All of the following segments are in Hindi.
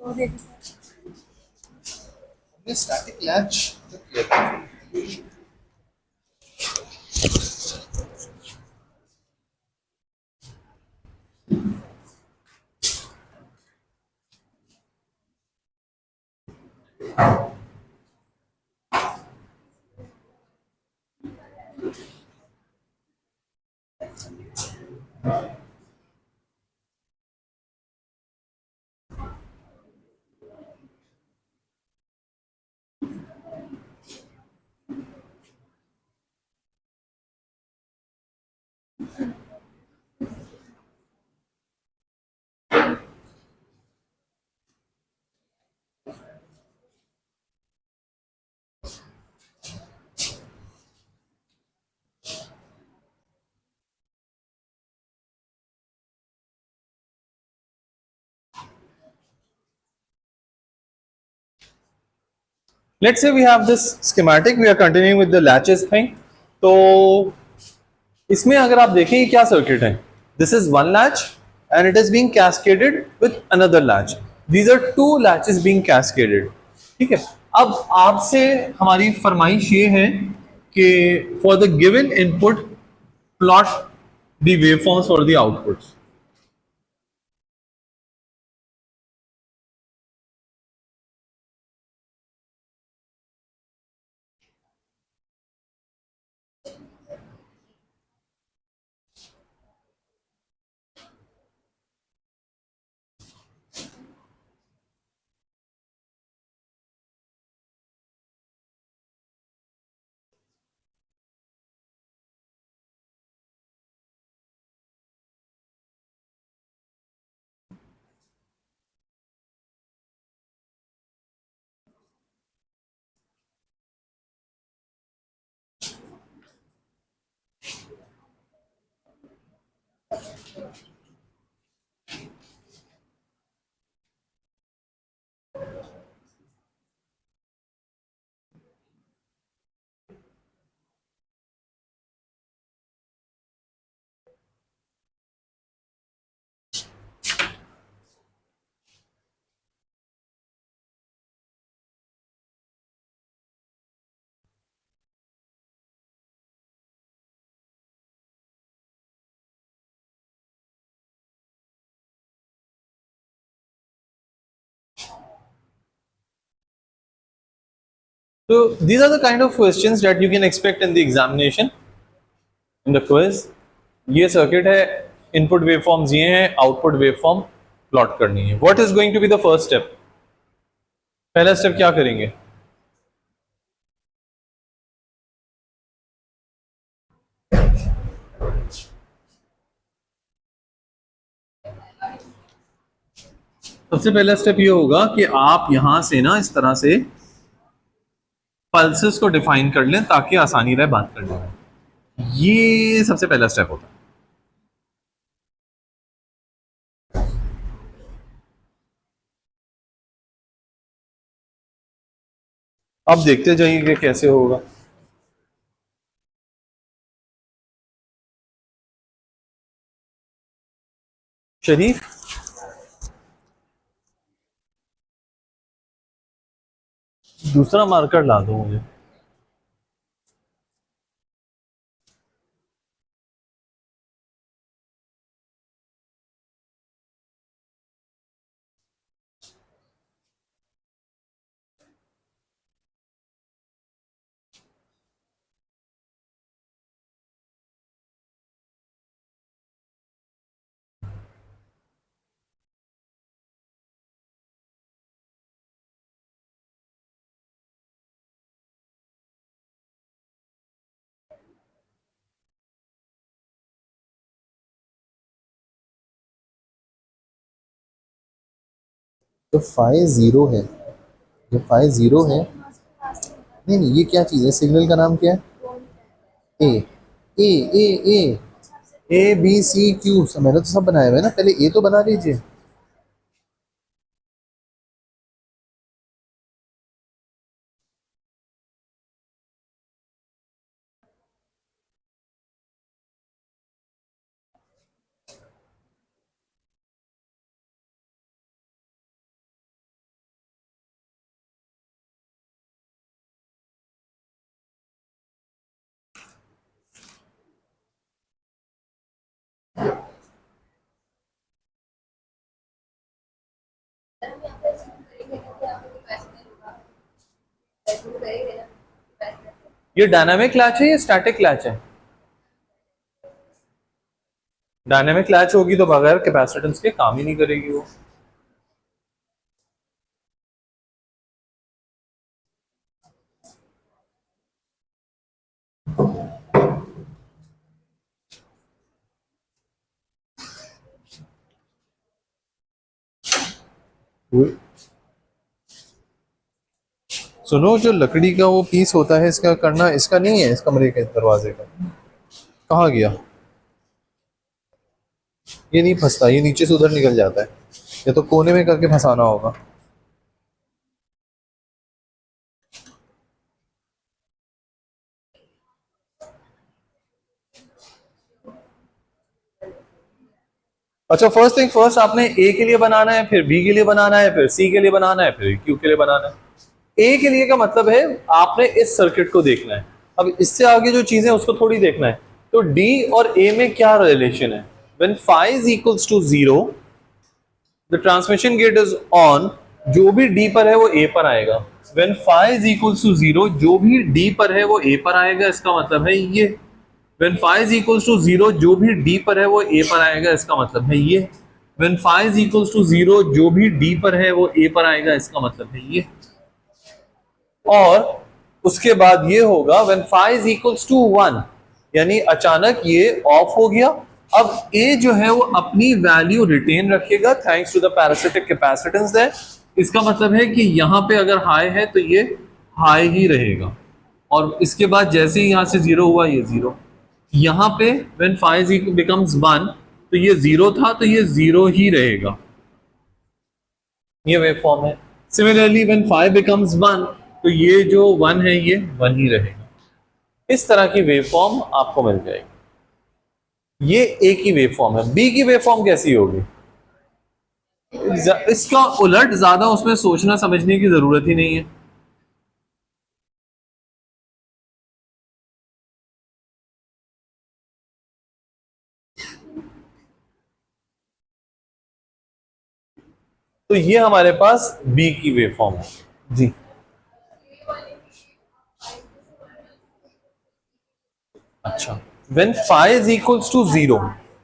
हमने स्टैटिक लैच जब किया था। Let's say we have this schematic, we are continuing with the latches thing. तो इसमें अगर आप देखें ये क्या सर्किट है, this is one latch and it is being cascaded with another latch, these are two latches being cascaded. ठीक है, अब आपसे हमारी फरमाइश ये है कि for the given input plot the waveforms for the outputs. So these are the kind of questions that you can expect in the examination, in the quiz. ये सर्किट है, इनपुट वेवफॉर्म्स ये हैं, आउटपुट वेवफॉर्म प्लॉट करनी है। What is going to be the first step? पहला स्टेप क्या करेंगे? सबसे पहला स्टेप ये होगा कि आप यहां से ना इस तरह से पल्सेस को डिफाइन कर लें ताकि आसानी रहे बात करने में। ये सबसे पहला स्टेप होता है। अब देखते जाइए कि कैसे होगा। शरीफ, दूसरा मार्कर ला दो मुझे। तो फाइव जीरो है, जो फाइव जीरो है, नहीं नहीं, ये क्या चीज़ है? सिग्नल का नाम क्या है? ए ए ए ए ए बी सी क्यू, मैंने तो सब बनाया हुआ है ना, पहले ए तो बना लीजिए। ये डायनामिक लैच है या स्टैटिक लैच है? डायनामिक लैच होगी तो बगैर कैपेसिटेंस के काम ही नहीं करेगी वो। सुनो, जो लकड़ी का वो पीस होता है इसका करना, इसका नहीं है, इस कमरे के दरवाजे का कहाँ गया? ये नहीं फंसता, ये नीचे से उधर निकल जाता है, या तो कोने में करके फंसाना होगा। अच्छा, फर्स्ट थिंग फर्स्ट, आपने ए के लिए बनाना है, फिर बी के लिए बनाना है, फिर सी के लिए बनाना है, फिर क्यू के लिए बनाना है। ए के लिए का मतलब है आपने इस सर्किट को देखना है। अब इससे आगे जो चीजें उसको थोड़ी देखना है। तो डी और ए में क्या रिलेशन है? When phi is equals to 0 the transmission gate is on. जो भी डी पर है वो ए पर आएगा। व्हेन phi is equals to 0 जो भी डी पर है वो ए पर आएगा, इसका मतलब है ये। When phi is equals to 0 जो भी d पर है वो a पर आएगा, इसका मतलब है ये। When phi is equals to 0 जो भी d पर है वो a पर आएगा, इसका मतलब है ये। और उसके बाद ये होगा when phi is equals to 1, यानी अचानक ये ऑफ हो गया। अब a जो है वो अपनी वैल्यू रिटेन रखेगा thanks to the parasitic capacitance है। इसका मतलब है कि यहाँ पे अगर हाई है तो ये हाई ही रहेगा, और इसके बाद जैसे ही यहाँ से 0 हुआ ये 0। यहाँ पे when phi becomes 1 तो ये 0 था तो ये 0 ही रहेगा, ये वेव फॉर्म है। सिमिलरली when phi becomes 1 तो ये जो 1 है ये 1 ही रहेगा। इस तरह की वेव फॉर्म आपको मिल जाएगी। ये ए की वेव फॉर्म है। बी की वेव फॉर्म कैसी होगी? इसका उलट, ज्यादा उसमें सोचना समझने की जरूरत ही नहीं है। तो ये हमारे पास बी की वेव फॉर्म है जी। अच्छा, when phi is equals to 0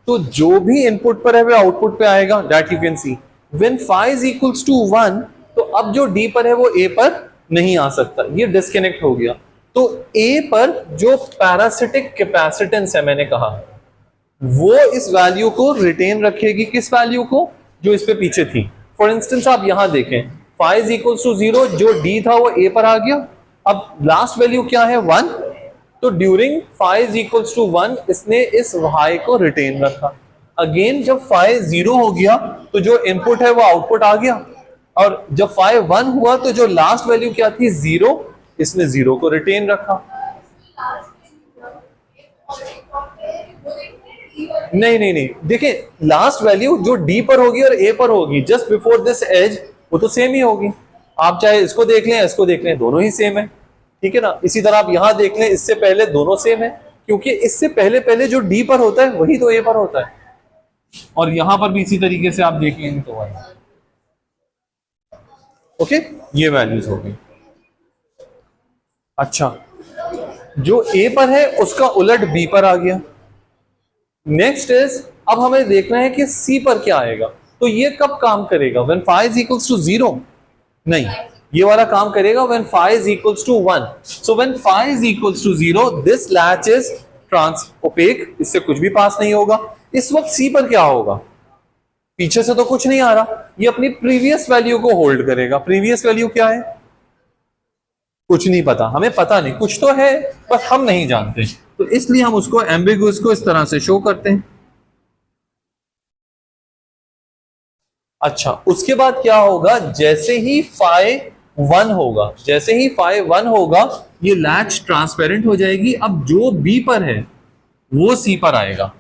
तो जो भी इनपुट पर है वो आउटपुट पे आएगा, that you can see. When phi is equals to 1 तो अब जो d पर है वो a पर नहीं आ सकता, ये डिस्कनेक्ट हो गया। तो a पर जो पैरासिटिक कैपेसिटेंस है, मैंने कहा वो इस वैल्यू को रिटेन रखेगी। किस वैल्यू को? जो इस पे पीछे थी। फॉर इंस्टेंस आप यहां देखें, phi is equals to 0 जो d था वो a पर आ गया। अब लास्ट वैल्यू क्या है? 1। तो during phi is equals to 1 इसने इस y को रिटेन रखा। अगेन जब phi 0 हो गया तो जो इनपुट है वो आउटपुट आ गया, और जब phi 1 हुआ तो जो लास्ट वैल्यू क्या थी? 0, इसने 0 को रिटेन रखा। नहीं नहीं नहीं, देखिए लास्ट वैल्यू जो डी पर होगी और ए पर होगी जस्ट बिफोर दिस एज, वो तो सेम ही होगी। आप चाहे इसको देख लें, इसको देख लें, दोनों ही सेम है, ठीक है ना। इसी तरह आप यहां देख लें, इससे पहले दोनों सेम है, क्योंकि इससे पहले पहले जो डी पर होता है वही तो ए पर होता है। और यहां पर भी इसी तरीके से आप देख लेंगे तो वही। ओके, ये वैल्यूज हो गई। अच्छा, जो ए पर है उसका उलट बी पर आ गया। नेक्स्ट इज, अब हमें देखना है कि सी पर क्या आएगा। तो ये कब काम करेगा? When phi is equals to 0? नहीं, ये वाला काम करेगा when phi is equals to 1। So when phi is equals to 0 this latch is trans opaque, इससे कुछ भी पास नहीं होगा। इस वक्त सी पर क्या होगा? पीछे से तो कुछ नहीं आ रहा, ये अपनी प्रीवियस वैल्यू को होल्ड करेगा। प्रीवियस वैल्यू क्या है? कुछ नहीं पता, हमें पता नहीं, कुछ तो है पर हम नहीं जानते, तो इसलिए हम उसको एम्बिगुअस को इस तरह से शो करते हैं। अच्छा, उसके बाद क्या होगा? जैसे ही phi 1 होगा, जैसे ही phi 1 होगा ये लैच ट्रांसपेरेंट हो जाएगी। अब जो बी पर है वो सी पर आएगा।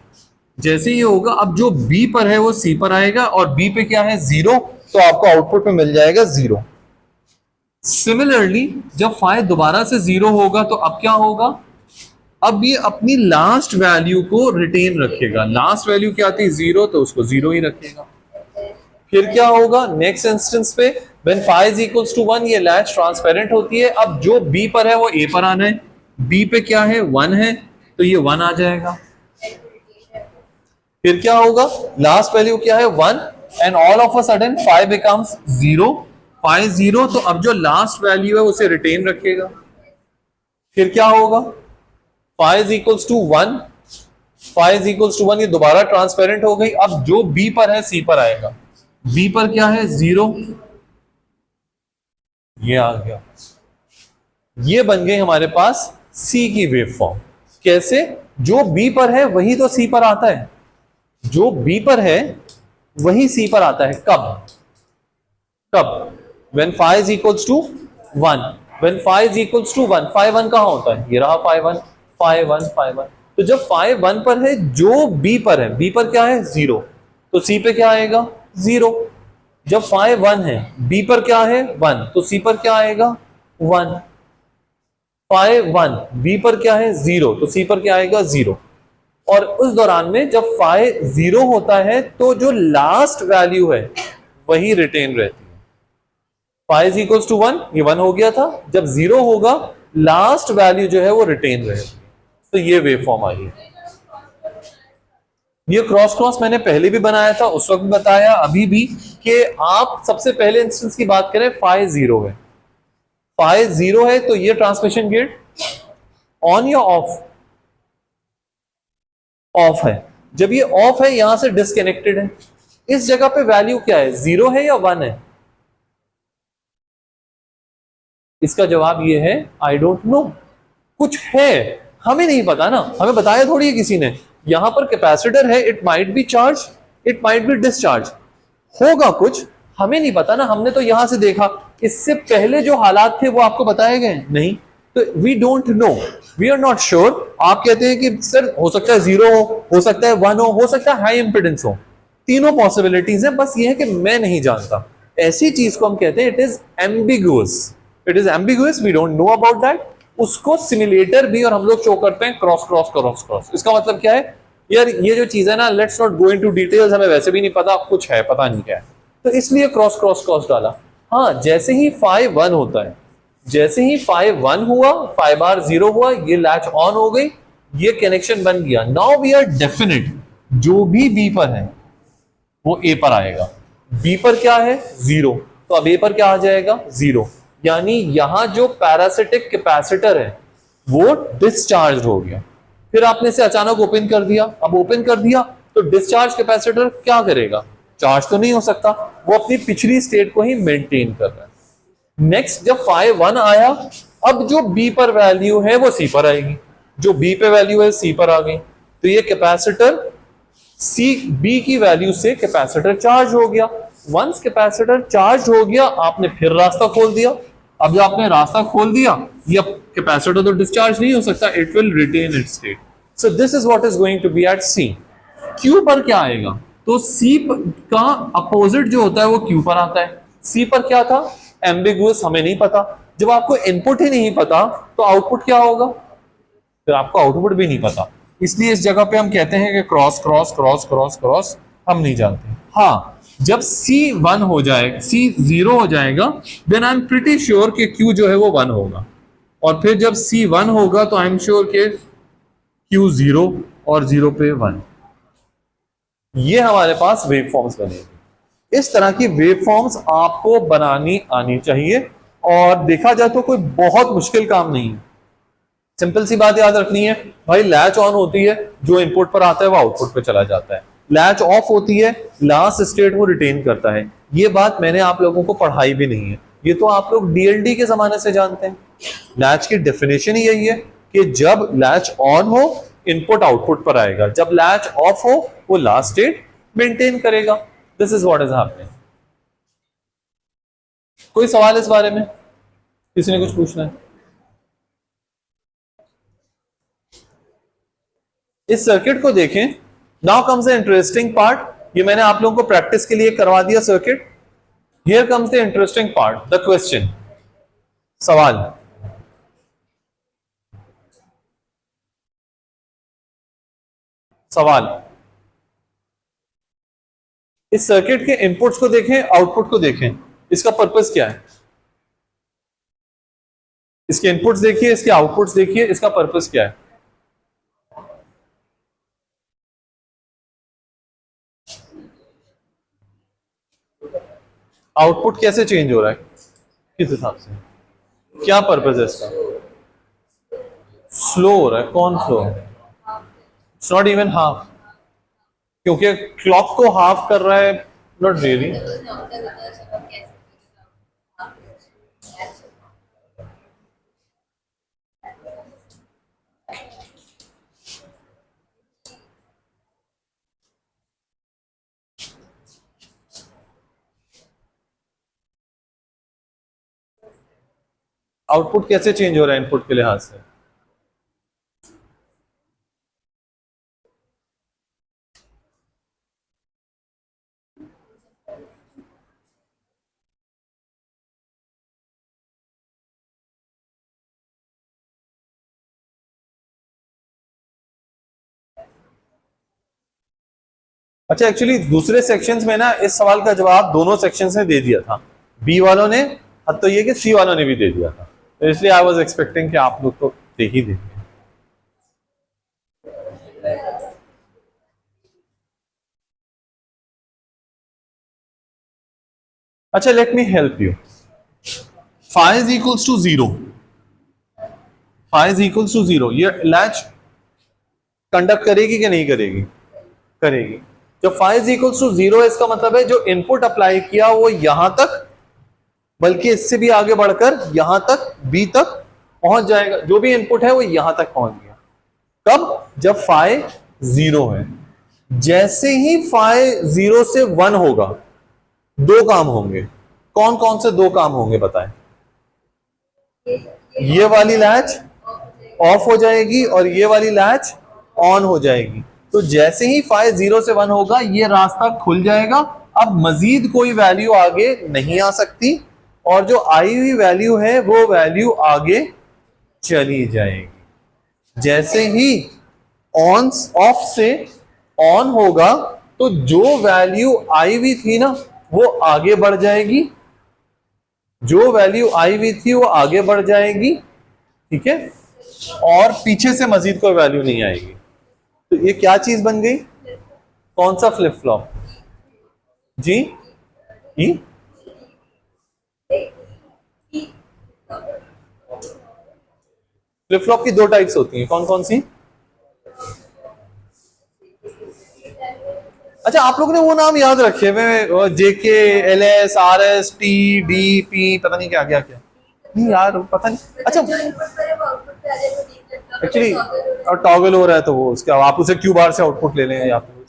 जैसे ही होगा, अब जो बी पर है वो सी पर आएगा, और बी पे क्या है? 0, तो आपको आउटपुट में मिल जाएगा 0। सिमिलरली जब phi दोबारा से 0 होगा तो अब क्या होगा? अब ये अपनी लास्ट वैल्यू को रिटेन रखेगा। लास्ट वैल्यू क्या थी? 0, तो उसको 0 ही रखेगा। फिर क्या होगा नेक्स्ट इंस्टेंस पे, when phi is equals to 1, ये लैच ट्रांसपेरेंट होती है। अब जो बी पर है वो ए पर आना है, बी पे क्या है 1 है, तो ये 1 आ जाएगा। फिर क्या होगा, लास्ट वैल्यू क्या है 1, and all of a sudden phi becomes 0, phi 0, तो अब जो लास्ट वैल्यू है उसे रिटेन रखेगा। फिर क्या होगा, phi is equals to 1, phi is equals to 1, ये दोबारा ट्रांसपेरेंट हो गई। अब जो बी पर है सी पर आएगा, बी पर क्या है 0, ये आ गया। ये बन गई हमारे पास सी की वेव फॉर्म। कैसे, जो बी पर है वही तो सी पर आता है, जो बी पर है वही सी पर आता है। कब कब when phi is equals to 1, when phi is equals to 1, phi 1 कहां होता है, ये रहा फाई 1, फाई 1, फाई 1। तो जब फाई 1 पर है, जो बी पर है, बी पर क्या है 0, तो सी पे क्या आएगा 0। जब फाई 1 है, बी पर क्या है 1, तो सी पर क्या आएगा 1। फाई 1 बी पर क्या है 0, तो सी पर क्या आएगा 0। और उस दौरान में जब फाई 0 होता है तो जो लास्ट वैल्यू है वही रिटेन रहती है। फाई इज इक्वल्स टू 1, ये 1 हो गया था, जब 0 होगा लास्ट वैल्यू जो है वो रिटेन रहेगी। तो ये वेव फॉर्म आई है। ये क्रॉस क्रॉस मैंने पहले भी बनाया था, उस वक्त बताया, अभी भी, कि आप सबसे पहले इंस्टेंस की बात करें, फाई 0 है, फाई 0 है तो ये ट्रांसमिशन गेट ऑन या ऑफ, ऑफ है। जब ये ऑफ है, यहां से डिस्कनेक्टेड है, इस जगह पे वैल्यू क्या है 0 है या 1 है, इसका जवाब ये है आई डोंट नो। कुछ है, हमें नहीं पता ना, हमें बताया थोड़ी है किसी ने। यहां पर कैपेसिटर है, it might be charge, it might be discharge, होगा कुछ, हमें नहीं पता ना। हमने तो यहां से देखा, इससे पहले जो हालात थे वो आपको बताए गए नहीं, तो we don't know, we are not sure. आप कहते हैं कि सर हो सकता है 0 हो सकता है 1 हो सकता है हाई इंपिडेंस हो, तीनों पॉसिबिलिटीज है, बस ये है कि मैं नहीं जानता। ऐसी चीज को हम कहते हैं it is ambiguous, it is ambiguous, we don't know about that. उसको सिमुलेटर भी और हम लोग शो करते हैं क्रॉस क्रॉस क्रॉस क्रॉस। इसका मतलब क्या है, यार ये जो चीज है ना, let's not go into details, हमें वैसे भी नहीं पता, कुछ है पता नहीं क्या है, तो इसलिए क्रॉस क्रॉस क्रॉस डाला। हाँ, जैसे ही फाई 1 होता है, जैसे ही फाई 1 हुआ, फाई बार 0 हुआ, ये लैच ऑन हो गई, ये कनेक्शन बन गया। नाउ वी आर डेफिनेट, जो भी बी पर है वो ए पर आएगा। बी पर क्या है 0, तो अब ए पर क्या आ जाएगा 0, यानी यहां जो पैरासिटिक कैपेसिटर है वो डिस्चार्ज हो गया। फिर आपने इसे अचानक ओपन कर दिया, अब ओपन कर दिया तो डिस्चार्ज कैपेसिटर क्या करेगा, चार्ज तो नहीं हो सकता, वो अपनी पिछली स्टेट को ही मेंटेन कर रहा है। नेक्स्ट जब फाई 1 आया, अब जो बी पर वैल्यू है वो सी पर आएगी, जो बी पे वैल्यू है सी पर आ गई, तो ये कैपेसिटर सी बी की वैल्यू से कैपेसिटर चार्ज हो गया। वंस कैपेसिटर चार्ज हो गया, आपने फिर रास्ता खोल दिया। अब जब आपने रास्ता खोल दिया, ये कैपेसिटर तो डिस्चार्ज नहीं हो सकता, it will retain its state. So this is what is going to be at C. Q पर क्या आएगा, तो सी का अपोजिट जो होता है वो क्यू पर आता है। सी पर क्या था, एम्बिगुअस, हमें नहीं पता। जब आपको इनपुट ही नहीं पता तो आउटपुट क्या होगा, फिर आपको आउटपुट भी नहीं पता। इसलिए इस जगह पे हम कहते हैं कि cross cross cross cross cross, हम नहीं जानते। हाँ, जब C1 हो जाए, C0 हो जाएगा, then I am pretty sure कि Q जो है वो 1 होगा, और फिर जब C1 होगा तो आई एम श्योर कि Q 0 और 0 पे 1। ये हमारे पास वेव फॉर्म्स बनेगी। इस तरह की वेव फॉर्म्स आपको बनानी आनी चाहिए, और देखा जाए तो कोई बहुत मुश्किल काम नहीं है। सिंपल सी बात याद रखनी है भाई, लैच ऑन होती है, जो इनपुट पर आता है वो आउटपुट पे चला जाता है। लैच ऑफ होती है, लास्ट स्टेट वो रिटेन करता है। ये बात मैंने आप लोगों को पढ़ाई भी नहीं है, ये तो आप लोग डीएलडी के जमाने से जानते हैं। लैच की डेफिनेशन ही यही है कि जब लैच ऑन हो, इनपुट आउटपुट पर आएगा, जब लैच ऑफ हो, वो लास्ट स्टेट मेंटेन करेगा। This is what is happening. कोई सवाल इस बारे में, किसी ने कुछ पूछना है? इस सर्किट को देखें। Now comes the interesting part, ये मैंने आप लोगों को प्रैक्टिस के लिए करवा दिया circuit. Here comes the interesting part, the question, सवाल। सवाल, इस सर्किट के इनपुट्स को देखें, आउटपुट को देखें, इसका पर्पस क्या है? इसके इनपुट्स देखिए, इसके आउटपुट्स देखिए, इसका पर्पस क्या है? आउटपुट कैसे चेंज हो रहा है, किस हिसाब से, क्या पर्पस है इसका? स्लो हो रहा है। कौन slow? It's not even half, क्योंकि क्लॉक को हाफ कर रहा है, नॉट रियली। आउटपुट कैसे चेंज हो रहा है इनपुट के लिहाज से? अच्छा, एक्चुअली दूसरे सेक्शंस में ना इस सवाल का जवाब दोनों सेक्शंस ने दे दिया था, बी वालों ने, अब तो ये कि सी वालों ने भी दे दिया था, तो इसलिए आई वाज एक्सपेक्टिंग कि आप लोग तो दे ही देंगे। अच्छा, let me help you. Phi is equals to 0, phi is equals to 0, ये लैच कंडक्ट करेगी कि नहीं करेगी? करेगी। जब फाई इज इक्वल्स टू 0 है, इसका मतलब है जो इनपुट अप्लाई किया वो यहां तक, बल्कि इससे भी आगे बढ़कर यहां तक, बी तक पहुंच जाएगा। जो भी इनपुट है वो यहां तक पहुंच गया। कब? जब फाई 0 है। जैसे ही फाई 0 से 1 होगा, दो काम होंगे। कौन कौन से दो काम होंगे बताएं? ये वाली लैच ऑफ हो जाएगी और ये वाली लैच ऑन हो जाएगी। तो जैसे ही फाई 0 से 1 होगा, ये रास्ता खुल जाएगा। अब मजीद कोई वैल्यू आगे नहीं आ सकती, और जो आई हुई वैल्यू है वो वैल्यू आगे चली जाएगी। जैसे ही ऑन ऑफ से ऑन होगा, तो जो वैल्यू आई हुई थी ना वो आगे बढ़ जाएगी, जो वैल्यू आई हुई थी वो आगे बढ़ जाएगी, ठीक है, और पीछे से मजीद कोई वैल्यू नहीं आएगी। तो ये क्या चीज बन गई? कौन सा फ्लिप फ्लॉप जी? ई? फ्लिप फ्लॉप की दो टाइप्स होती हैं, कौन कौन सी? अच्छा, आप लोगों ने वो नाम याद रखे हुए, JK, L S, R S, T, D, P, पता नहीं क्या क्या क्या, नहीं यार पता नहीं। अच्छा, एक्चुअली टॉगल हो रहा है तो वो उसका आप उसे क्यू बार से आउटपुट ले लें, या फिर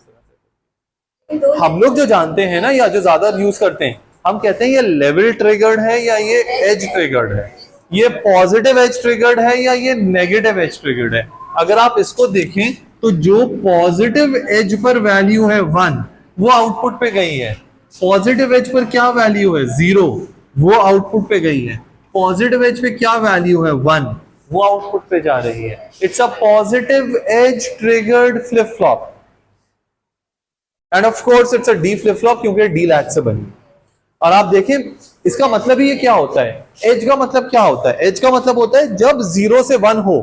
हम लोग जो जानते हैं ना, या जो ज्यादा यूज करते हैं, हम कहते हैं ये लेवल ट्रिगर्ड है या ये एज ट्रिगर्ड है, ये पॉजिटिव एज ट्रिगर्ड है या ये नेगेटिव एज ट्रिगर्ड है। अगर आप इसको देखें तो जो पॉजिटिव एज पर वैल्यू है 1, वो आउटपुट पे गई है। पॉजिटिव एज पर क्या वैल्यू है? 0, वो आउटपुट पे गई है। पॉजिटिव एज पे क्या वैल्यू है? 1, वो आउटपुट पे जा रही है। It's a positive edge triggered flip flop, end of course it's a D flip flop, क्योंकि डी लैच से बनी। और आप देखें इसका मतलब ही ये क्या होता है? एज का मतलब क्या होता है? एज का मतलब होता है जब 0 से 1 हो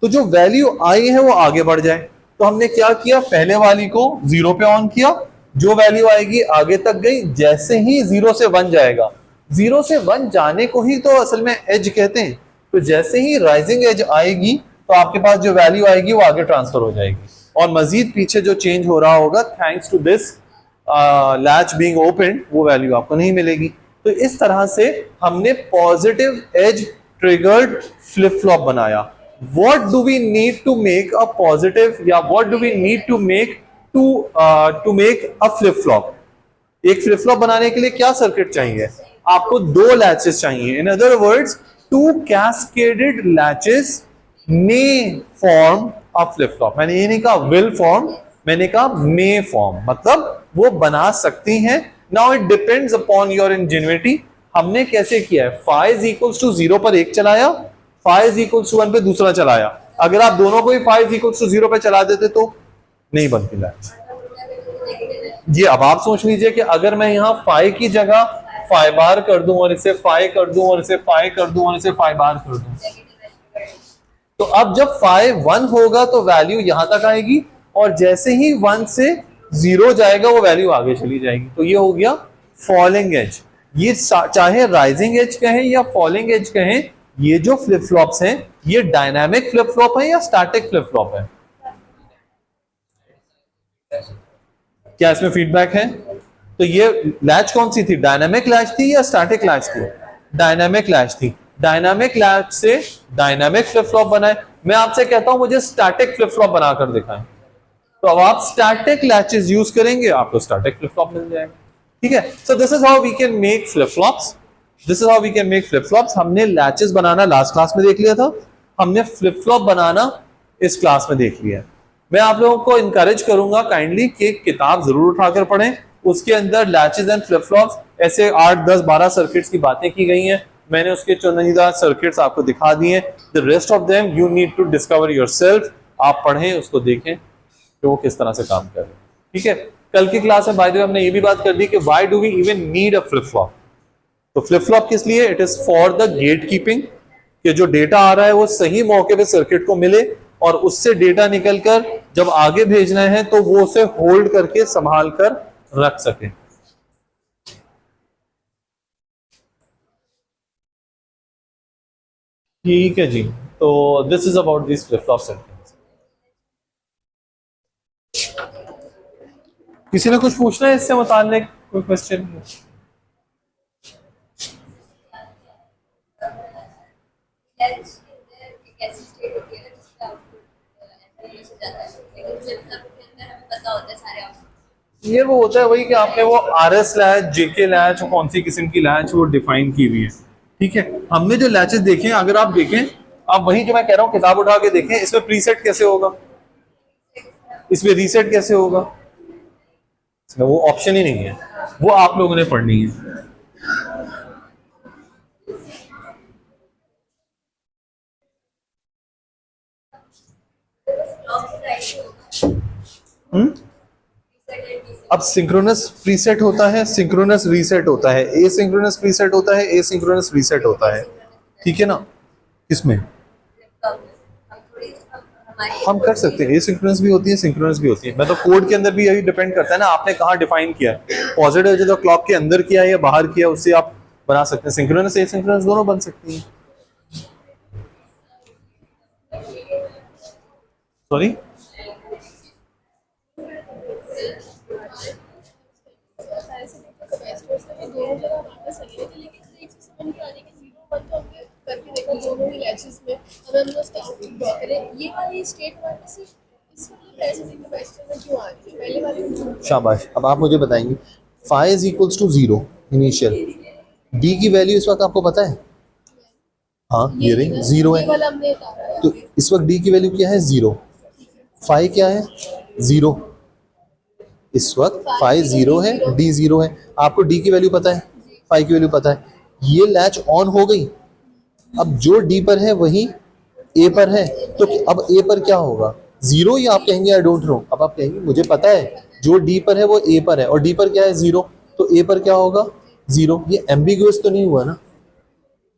तो जो वैल्यू आई है वो आगे बढ़ जाए। तो हमने क्या किया? पहले वाली को 0 पे ऑन किया, जो वैल्यू आएगी आगे तक गई। जैसे ही 0 से 1 जाएगा, 0 से 1 जाने को ही तो असल में एज कहते हैं। तो जैसे ही राइजिंग एज आएगी तो आपके पास जो वैल्यू आएगी वो आगे ट्रांसफर हो जाएगी, और मजीद पीछे जो चेंज हो रहा होगा thanks to this latch being open, वो वैल्यू आपको नहीं मिलेगी। तो इस तरह से हमने positive edge triggered flip flop बनाया। What do we need to make a positive, या what do we need to make to make a flip flop? एक फ्लिप फ्लॉप बनाने के लिए क्या सर्किट चाहिए? आपको दो लैचेस चाहिए। In other words, two cascaded latches may form a flip flop। मैंने ये नहीं कहा will form, मैंने कहा may form, मतलब वो बना सकती हैं। Now it depends upon your ingenuity। हमने कैसे किया है? फाई इज इक्वल्स टू 0 पर एक चलाया, फाई इज इक्वल्स टू 1 पे दूसरा चलाया। अगर आप दोनों को ही फाई इज इक्वल्स टू 0 पे चला देते तो नहीं बनती लैच। ये अब आप सोच लीजिए कि अगर मैं यहाँ फाइव की जगह फाइव बार कर दूं और इसे फाइव कर दूं और इसे फाइव कर दूं और इसे फाइव बार कर दूं, तो अब जब फाइव वन होगा तो वैल्यू यहां तक आएगी, और जैसे ही वन से जीरो जाएगा वो वैल्यू आगे चली जाएगी। तो ये हो गया फॉलिंग एज। ये चाहे राइजिंग एज कहें या फॉलिंग एज कहें, ये जो फ्लिप फ्लॉप्स हैं ये डायनामिक फ्लिप फ्लॉप है या स्टैटिक फ्लिप फ्लॉप है? क्या इसमें फीडबैक है? तो ये लैच कौन सी थी, डायनामिक लैच थी या स्टैटिक लैच थी? डायनामिक लैच थी। डायनामिक लैच से डायनामिक फ्लिप फ्लॉप बनाए। मैं आपसे कहता हूं मुझे स्टैटिक फ्लिप फ्लॉप बनाकर दिखाएं, तो अब आप स्टैटिक लैचेस यूज करेंगे, आपको स्टैटिक फ्लिप फ्लॉप मिल जाएगा। ठीक है, so this is how we can make flip flops. This is how we can make flip flops. हमने लैचेस बनाना लास्ट क्लास में देख लिया था, हमने फ्लिप फ्लॉप बनाना इस क्लास में देख लिया। मैं आप लोगों को इनकरेज करूंगा काइंडली कि किताब जरूर उठाकर पढ़ें, उसके अंदर लैचेस एंड फ्लिप फ्लॉप्स ऐसे 8, 10, 12 सर्किट्स की बातें की गई हैं। मैंने उसके चुनिंदा सर्किट्स आपको दिखा दिए। The rest of them you need to discover yourself. आप पढ़ें, उसको देखें कि वो किस तरह से काम कर रहे हैं। ठीक है, कल की क्लास में बाय द वे हमने ये भी बात कर दी कि why do we even need a flip flop. तो फ्लिप फ्लॉप किस लिए? It is for the gate keeping, कि जो डेटा आ रहा है वो सही मौके पे सर्किट को मिले और उससे डेटा निकलकर जब आगे भेजना है तो वो उसे होल्ड करके संभाल कर रख सके। ठीक है जी, तो this is about this flip flop circuit. किसी ने कुछ पूछना है इससे मुताल्लिक, कोई क्वेश्चन? ये वो होता है वही कि आपने वो आरएस लैच, जेके लैच, कौन सी किस्म की लैच वो डिफाइन की हुई है। ठीक है, हमने जो लैचेस देखे, अगर आप देखें, आप वही जो मैं कह रहा हूं किताब उठा के देखें, इसमें प्रीसेट कैसे होगा, इसमें रीसेट कैसे होगा, इसमें वो ऑप्शन ही नहीं है, वो आप लोगों ने पढ़नी है। अब सिंक्रोनस प्रीसेट होता है, सिंक्रोनस रीसेट होता है, ए सिंक्रोनस प्रीसेट होता है, ए सिंक्रोनस रीसेट होता है। ठीक है ना, इसमें हम कर सकते हैं, ए सिंक्रोनस भी होती है, सिंक्रोनस भी होती है। मतलब कोड के अंदर भी यही डिपेंड करता है ना, आपने कहाँ डिफाइन किया है, पॉजिटिव जो क्लॉक के अंदर किया है या बाहर किया, उससे आप बना सकते हैं। सिंक्रोनस ए सिंक्रोनस दोनों बन सकती है। सॉरी, शाबाश। अब आप मुझे बताएंगे five is equals to 0 initial, D की वैल्यू इस वक्त आपको पता है? हाँ, ये रही 0 है, तो इस वक्त डी की वैल्यू क्या है? 0। फाइव क्या है? 0। इस वक्त फाइव 0 है, डी 0 है। आपको डी की वैल्यू पता है, फाइव की वैल्यू पता है। ये लैच ऑन हो गई। अब जो डी पर है वही ए पर है, तो अब ए पर क्या होगा? 0, या आप कहेंगे आई डोंट नो? अब आप कहेंगे मुझे पता है जो डी पर है वो ए पर है, और डी पर क्या है? 0, तो ए पर क्या होगा? 0। ये एम्बिगुअस तो नहीं हुआ ना?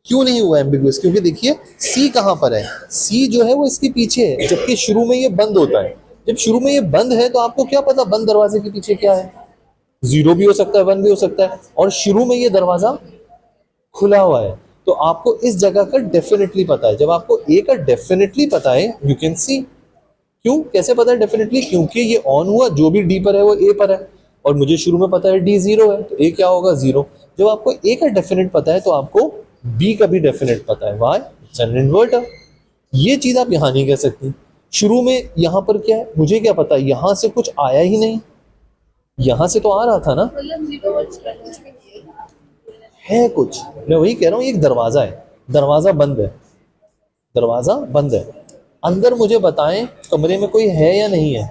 क्यों नहीं हुआ एम्बिगुअस? क्योंकि देखिए सी कहां पर है, सी जो है वो इसके पीछे है, जबकि शुरू में ये बंद होता है। जब शुरू में ये बंद है तो आपको क्या पता बंद दरवाजे के पीछे क्या है? 0 भी हो सकता है, 1 भी हो सकता है, और शुरू में ये दरवाजा खुला हुआ है। तो आपको इस जगह का डेफिनेटली पता है। जब आपको ए का डेफिनेटली पता है, यू कैन सी। क्यों, कैसे पता है डेफिनेटली? क्योंकि ये ऑन हुआ, जो भी डी पर है वो ए पर है, और मुझे शुरू में पता है डी 0 है, तो ए क्या होगा? 0। जब आपको ए का डेफिनेट पता है तो आपको बी का भी डेफिनेट पता है। वाई? It's an inverter. ये चीज आप यहां नहीं कह सकती। शुरू में यहां पर क्या है, मुझे क्या पता, यहां से कुछ आया ही नहीं, यहां से तो आ रहा था ना, है कुछ। मैं वही कह रहा हूं, एक दरवाजा है, दरवाजा बंद है, दरवाजा बंद है। अंदर मुझे बताएं कमरे में कोई है या नहीं है?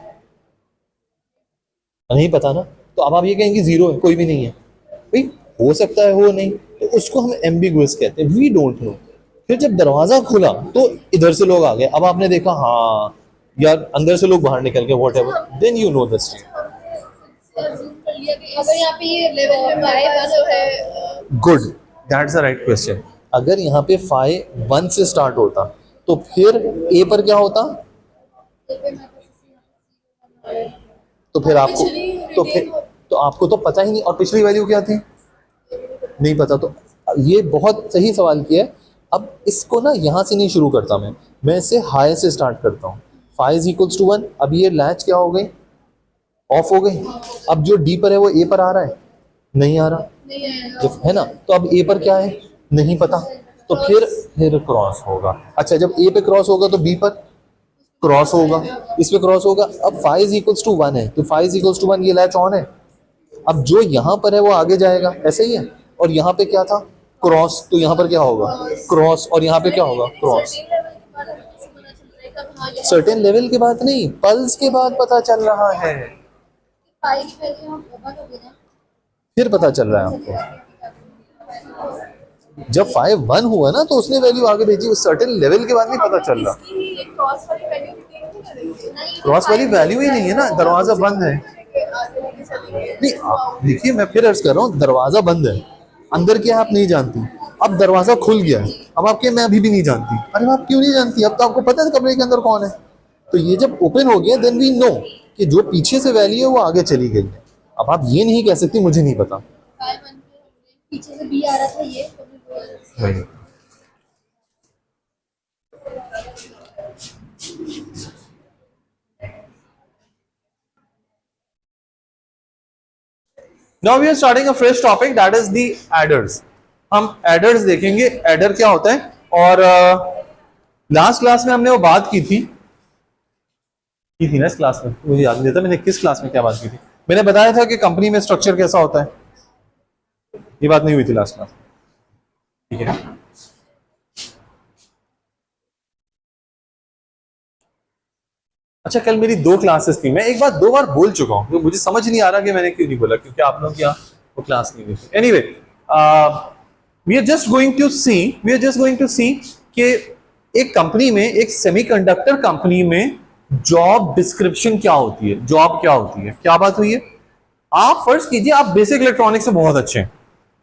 नहीं पता ना, तो अब आप ये कहेंगे 0 है, कोई भी नहीं है। भाई हो सकता है, हो नहीं, तो उसको हम एम्बिगुअस कहते हैं, वी डोंट नो। फिर जब दरवाजा खुला तो इधर से लोग आ गए, अब आपने देखा हाँ यार अंदर से लोग बाहर निकल गए, whatever, then you know the state. लिया कि अगर यहाँ पे ये लेवल 5 जो है good, that's the right question. अगर यहाँ पे फाइव 1 से स्टार्ट होता तो फिर ए पर क्या होता? तो फिर आपको तो आपको तो पता ही नहीं, और पिछली वैल्यू क्या थी? नहीं पता। तो ये बहुत सही सवाल किया है। अब इसको ना यहाँ से नहीं शुरू करता मैं इससे हाई से स्टार्ट करता हूँ। 5 = 1। अब ये लैच क्या हो गई? ऑफ हो गई। अब जो डी पर है वो ए पर आ रहा है? नहीं आ रहा, है ना। तो अब ए पर क्या है? नहीं पता। तो फिर क्रॉस होगा। अच्छा, जब ए पे क्रॉस होगा तो बी पर क्रॉस होगा, इस पे क्रॉस होगा। अब 5 = 1 है तो 5 = 1 ये लैच ऑन है। अब जो यहाँ पर है वो आगे जाएगा, ऐसे ही है। और यहाँ पे क्या था? क्रॉस। तो यहाँ पर क्या होगा? क्रॉस। और यहाँ पे क्या होगा? क्रॉस। सर्टेन लेवल के बाद नहीं, पल्स के बाद पता चल रहा है। फिर पता चल रहा है आपको। जब 5 1 हुआ ना तो उसने वैल्यू आगे भेजी, उस सर्टेन लेवल के बाद नहीं पता चल रहा। क्रॉस वाली वैल्यू ही नहीं है ना, दरवाजा बंद है। नहीं, आप देखिए, मैं फिर अर्ज कर रहा हूँ, दरवाजा बंद है, अंदर क्या है आप नहीं जानती। अब दरवाजा खुल गया है, अब आपके मैं अभी भी नहीं जानती। अरे आप क्यों नहीं जानती? अब तो आपको पता है कमरे के अंदर कौन है। तो ये जब ओपन हो गया देन वी नो कि जो पीछे से वैल्यू है वो आगे चली गई है। अब आप ये नहीं कह सकती मुझे नहीं पता। पीछे से बी आ रहा था ये वही। Now we are starting a fresh topic, that is the adders. हम adders देखेंगे, adder क्या होता है। और लास्ट क्लास में हमने वो बात की थी ना इस क्लास में, मुझे याद नहीं था मैंने किस क्लास में क्या बात की थी। मैंने बताया था कि कंपनी में स्ट्रक्चर कैसा होता है, ये बात नहीं हुई थी लास्ट क्लास, ठीक है। अच्छा, कल मेरी 2 क्लासेस थी, मैं एक बार 2 बार बोल चुका हूं, तो मुझे समझ नहीं आ रहा कि मैंने क्यों नहीं बोला, क्योंकि आप लोग क्या वो क्लास नहीं थी। Anyway, we are just going to see कि एक कंपनी में, एक सेमीकंडक्टर कंपनी में जॉब डिस्क्रिप्शन क्या होती है, जॉब क्या होती है, क्या बात हुई है। आप फर्ज कीजिए आप बेसिक इलेक्ट्रॉनिक्स से बहुत अच्छे हैं,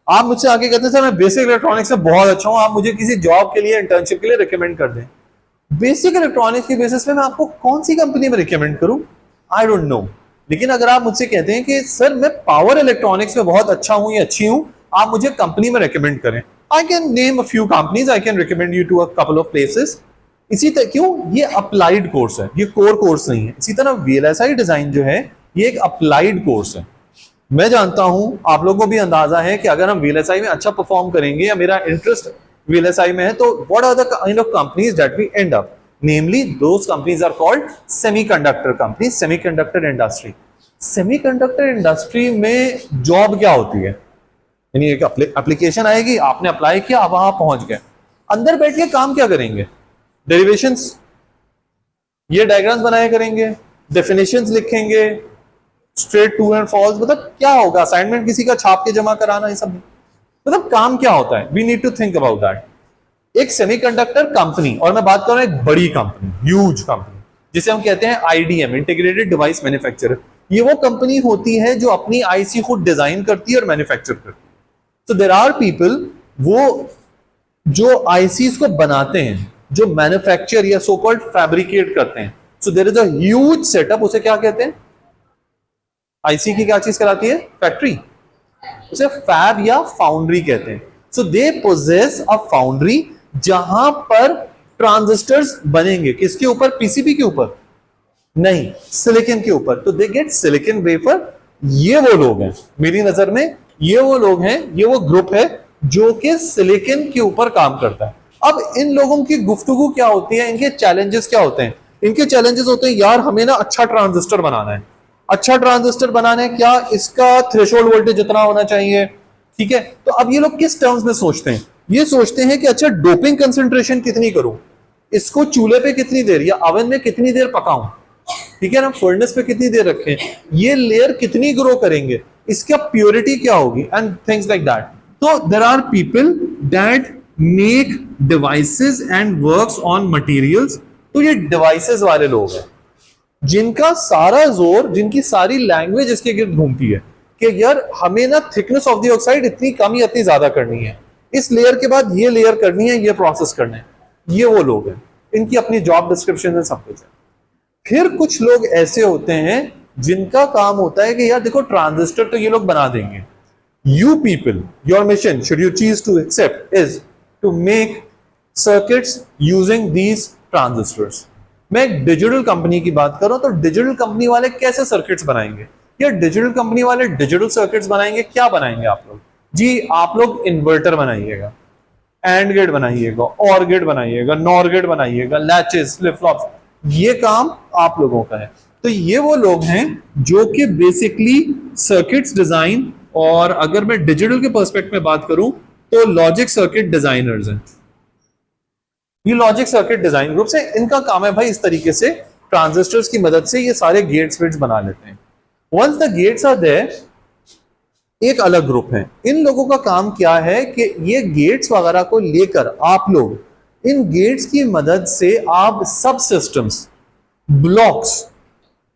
आप मुझसे आके कहते हैं सर मैं बेसिक इलेक्ट्रॉनिक्स से बहुत अच्छा हूं, आप मुझे किसी जॉब के लिए, इंटर्नशिप के लिए रिकमेंड कर दें। बेसिक इलेक्ट्रॉनिक्स के बेसिस पे मैं आपको कौन सी कंपनी में रिकमेंड करूं, आई डोंट नो। लेकिन अगर आप मुझसे कहते हैं कि सर मैं पावर इलेक्ट्रॉनिक्स में बहुत अच्छा हूं या अच्छी हूं, आप मुझे कंपनी में रिकमेंड करें, I can name a few companies, I can recommend you to a couple of places. इसी तरह, क्यों, ये अप्लाइड कोर्स है, ये कोर कोर्स नहीं है। इसी तरह वीएलएसआई डिजाइन जो है ये एक अप्लाइड कोर्स है। मैं जानता हूं, आप लोगों को भी अंदाजा है कि अगर हम वीएलएसआई में अच्छा परफॉर्म करेंगे या मेरा इंटरेस्ट वीएलएसआई में है, तो what are the kind of companies that we end up, namely those companies are called semiconductor companies, semiconductor industry. Semiconductor industry में जॉब क्या होती है, यानी एक एप्लीकेशन आएगी, आपने अप्लाई किया, आप वहां पहुंच गए, अंदर बैठ के काम क्या करेंगे, डेरिवेशंस, ये डायग्राम्स बनाया करेंगे, डेफिनेशंस लिखेंगे, स्ट्रेट टू एंड फॉल्स, मतलब क्या होगा, असाइनमेंट किसी का छाप के जमा कराना, ये सब मतलब काम क्या होता है। We need to think about that. एक सेमीकंडक्टर कंपनी, और मैं बात कर रहा हूं एक बड़ी कंपनी, ह्यूज कंपनी, जिसे हम कहते हैं आईडीएम, इंटीग्रेटेड डिवाइस मैन्युफैक्चरर। ये वो कंपनी होती है जो अपनी आईसी खुद डिजाइन करती है और मैन्युफैक्चर करती है। तो देयर आर पीपल, वो जो आईसीज को बनाते हैं, जो मैन्युफैक्चर या सो कॉल्ड फैब्रिकेट करते हैं, so there is a huge setup, उसे क्या कहते हैं, आईसी की क्या चीज कराती है, फैक्ट्री, उसे फैब या फाउंड्री कहते हैं। सो दे पोजेस अ फाउंड्री जहां पर ट्रांजिस्टर्स बनेंगे, किसके ऊपर, पीसीबी के ऊपर नहीं, सिलिकॉन के ऊपर। तो दे गेट सिलिकॉन वेफर। ये वो लोग हैं, मेरी नजर में ये वो लोग हैं, ये वो ग्रुप है जो कि सिलिकॉन के ऊपर काम करता है। अब इन लोगों की गुफ्तगू क्या होती है, इनके चैलेंजेस क्या होते हैं, इनके चैलेंजेस होते हैं, यार हमें ना अच्छा ट्रांजिस्टर बनाना है, अच्छा ट्रांजिस्टर बनाना है, क्या इसका थ्रेशोल्ड वोल्टेज जितना होना चाहिए, ठीक है। तो अब ये लोग किस टर्म्स में सोचते हैं, ये सोचते हैं कि अच्छा डोपिंग कंसंट्रेशन कितनी करूं, इसको चूल्हे पे कितनी देर या ओवन में कितनी देर पकाऊं, ठीक है ना, फर्नेस पे कितनी देर रखें, ये लेयर कितनी ग्रो करेंगे, इसका प्योरिटी क्या होगी, एंड थिंग्स लाइक दैट। तो there are people that make devices and works on materials. तो ये डिवाइसेस वाले लोग हैं जिनका सारा जोर, जिनकी सारी लैंग्वेज इसके गिर्द घूमती है। कि यार हमें ना थिकनेस ऑफ द ऑक्साइड इतनी कम या इतनी ज्यादा करनी है, इस लेयर के बाद ये लेयर करनी है, ये प्रोसेस करना है। ये वो लोग हैं, इनकी अपनी जॉब डिस्क्रिप्शन में सब कुछ है। फिर कुछ लोग ऐसे होते हैं जिनका काम होता है कि यार देखो ट्रांजिस्टर तो ये लोग बना देंगे, you people, your mission, should you choose to accept, is to make circuits using these transistors. मैं एक डिजिटल कंपनी की बात करूं तो डिजिटल कंपनी वाले कैसे सर्किट्स बनाएंगे? या डिजिटल कंपनी वाले डिजिटल सर्किट्स बनाएंगे, क्या बनाएंगे आप लोग? जी आप लोग इन्वर्टर बनाइएगा, एंड गेट बनाइएगा, और गेट बनाइएगा, नॉर गेट बनाइएगा, लैचेस, फ्लिप फ्लॉप्स, ये काम आप लोगों का है। तो ये वो लोग हैं जो कि बेसिकली सर्किट्स डिजाइन, और अगर मैं डिजिटल के पर्सपेक्ट में बात करूं तो लॉजिक सर्किट डिजाइनर्स हैं। ये लॉजिक सर्किट डिजाइन ग्रुप्स हैं, इनका काम है भाई इस तरीके से ट्रांजिस्टर्स की मदद से ये सारे गेट्स वेट्स बना लेते हैं। Once the gates are there, एक अलग ग्रुप है, इन लोगों का काम क्या है कि ये गेट्स वगैरह को लेकर आप लोग इन गेट्स की मदद से आप सब systems, blocks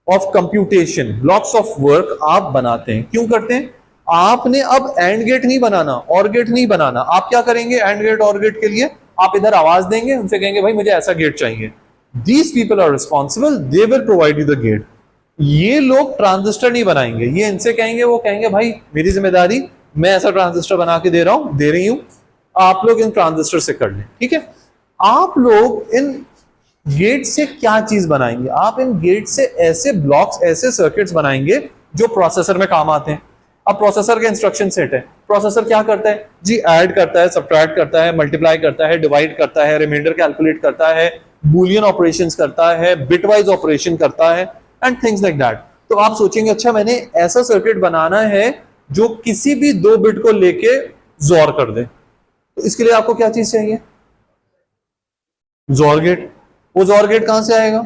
of computation, blocks of work आप बनाते हैं। क्यों करते हैं? आपने अब एंड गेट नहीं बनाना, और गेट नहीं बनाना। आप क्या करेंगे? एंड गेट और गेट के लिए आप इधर आवाज देंगे, उनसे कहेंगे भाई मुझे ऐसा गेट चाहिए। These people are responsible, they will provide you the gate. ये लोग ट्रांजिस्टर नहीं बनाएंगे, ये इनसे कहेंगे, वो कहेंगे भाई मेरी जिम्मेदारी, मैं ऐसा ट्रांजिस्टर बना के दे रहा हूं, दे रही हूं, आप लोग इन ट्रांजिस्टर से कर लें। ठीक है, आप लोग इन गेट से क्या चीज बनाएंगे? आप इन गेट से ऐसे ब्लॉक्स, ऐसे सर्किट्स बनाएंगे जो प्रोसेसर में काम आते हैं। अब प्रोसेसर का इंस्ट्रक्शन सेट है, प्रोसेसर क्या करता है जी? ऐड करता है, सब्ट्रैक्ट करता है, मल्टीप्लाई करता है, डिवाइड करता है, रिमाइंडर कैलकुलेट करता है, बूलियन ऑपरेशंस करता है, बिटवाइज ऑपरेशन करता है, एंड थिंग्स लाइक दैट। तो आप सोचेंगे अच्छा मैंने ऐसा सर्किट बनाना है जो किसी भी 2 बिट को लेके जोर कर दे, तो इसके लिए आपको क्या चीज चाहिए? जोर गेट। वो जोर गेट कहां से आएगा?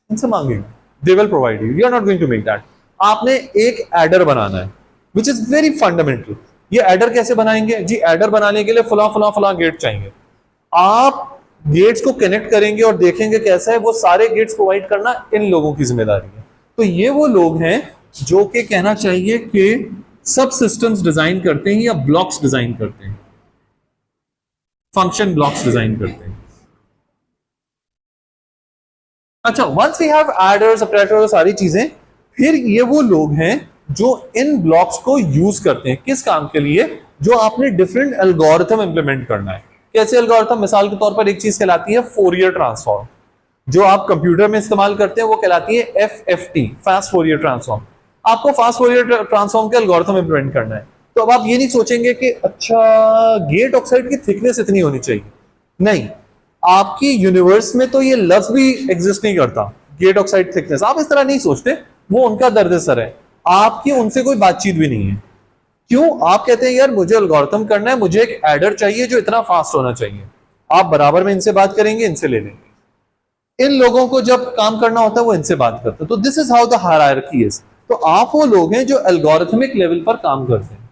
इनसे मांगेंगे, they will provide you, you are not going to make that. आपने एक एडर बनाना है विच इज वेरी फंडामेंटल। ये एडर कैसे बनाएंगे जी? एडर बनाने के लिए फला फला फला गेट चाहिए। आप गेट्स को कनेक्ट करेंगे और देखेंगे कैसा है, वो सारे गेट्स प्रोवाइड करना इन लोगों की जिम्मेदारी है। तो ये वो लोग हैं जो कि कहना चाहिए कि सब सिस्टम्स डिजाइन करते हैं या ब्लॉक्स डिजाइन करते हैं, फंक्शन ब्लॉक्स डिजाइन करते हैं। अच्छा, once we have adder, subtractor, सारी चीजें, फिर ये वो लोग हैं जो इन ब्लॉक्स को यूज करते हैं किस काम के लिए? जो आपने डिफरेंट एल्गोरिथम इंप्लीमेंट करना है। कैसे एल्गोरिथम? मिसाल के तौर पर एक चीज कहलाती है फोरियर ट्रांसफॉर्म, जो आप कंप्यूटर में इस्तेमाल करते हैं वो कहलाती है FFT, फास्ट फोरियर ट्रांसफॉर्म। आपको फास्ट फोरियर ट्रांसफॉर्म के एल्गोरिथम इंप्लीमेंट करना है। तो अब आप ये नहीं सोचेंगे कि अच्छा गेट ऑक्साइड की थिकनेस इतनी होनी चाहिए, नहीं, आपकी यूनिवर्स में तो ये लफ्ज भी एग्जिस्ट नहीं करता, गेट ऑक्साइड थिकनेस। आप इस तरह नहीं सोचते, वो उनका दर्द सर है, आपकी उनसे कोई बातचीत भी नहीं है। क्यों? आप कहते हैं यार मुझे एल्गोरिथम करना है, मुझे एक एडर चाहिए जो इतना फास्ट होना चाहिए। आप बराबर में इनसे बात करेंगे, इनसे ले लेंगे। इन लोगों को जब काम करना होता है वो इनसे बात करते हैं। तो this is how the hierarchy is. तो आप वो लोग हैं जो एल्गोरिथमिक लेवल पर काम करते हैं,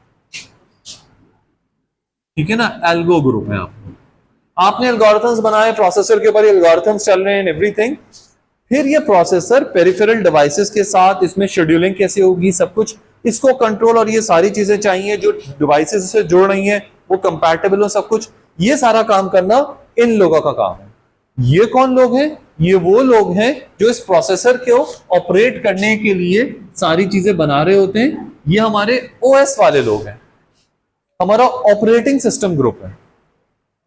ठीक है ना? एल्गो ग्रुप है आप। आपने एल्गोरिथम्स बनाए, प्रोसेसर के ऊपर एल्गोरिथम्स चल रहे हैं, एवरीथिंग। फिर ये प्रोसेसर पेरिफेरल डिवाइसेस के साथ इसमें शेड्यूलिंग कैसे होगी, सब कुछ इसको कंट्रोल, और ये सारी चीजें चाहिए जो डिवाइसेस से जुड़ रही हैं वो कंपैटिबल हो, सब कुछ। ये सारा काम करना इन लोगों का काम है। ये कौन लोग हैं? ये वो लोग हैं जो इस प्रोसेसर को ऑपरेट करने के लिए सारी चीजें बना रहे होते हैं। ये हमारे OS वाले लोग हैं, हमारा ऑपरेटिंग सिस्टम ग्रुप है।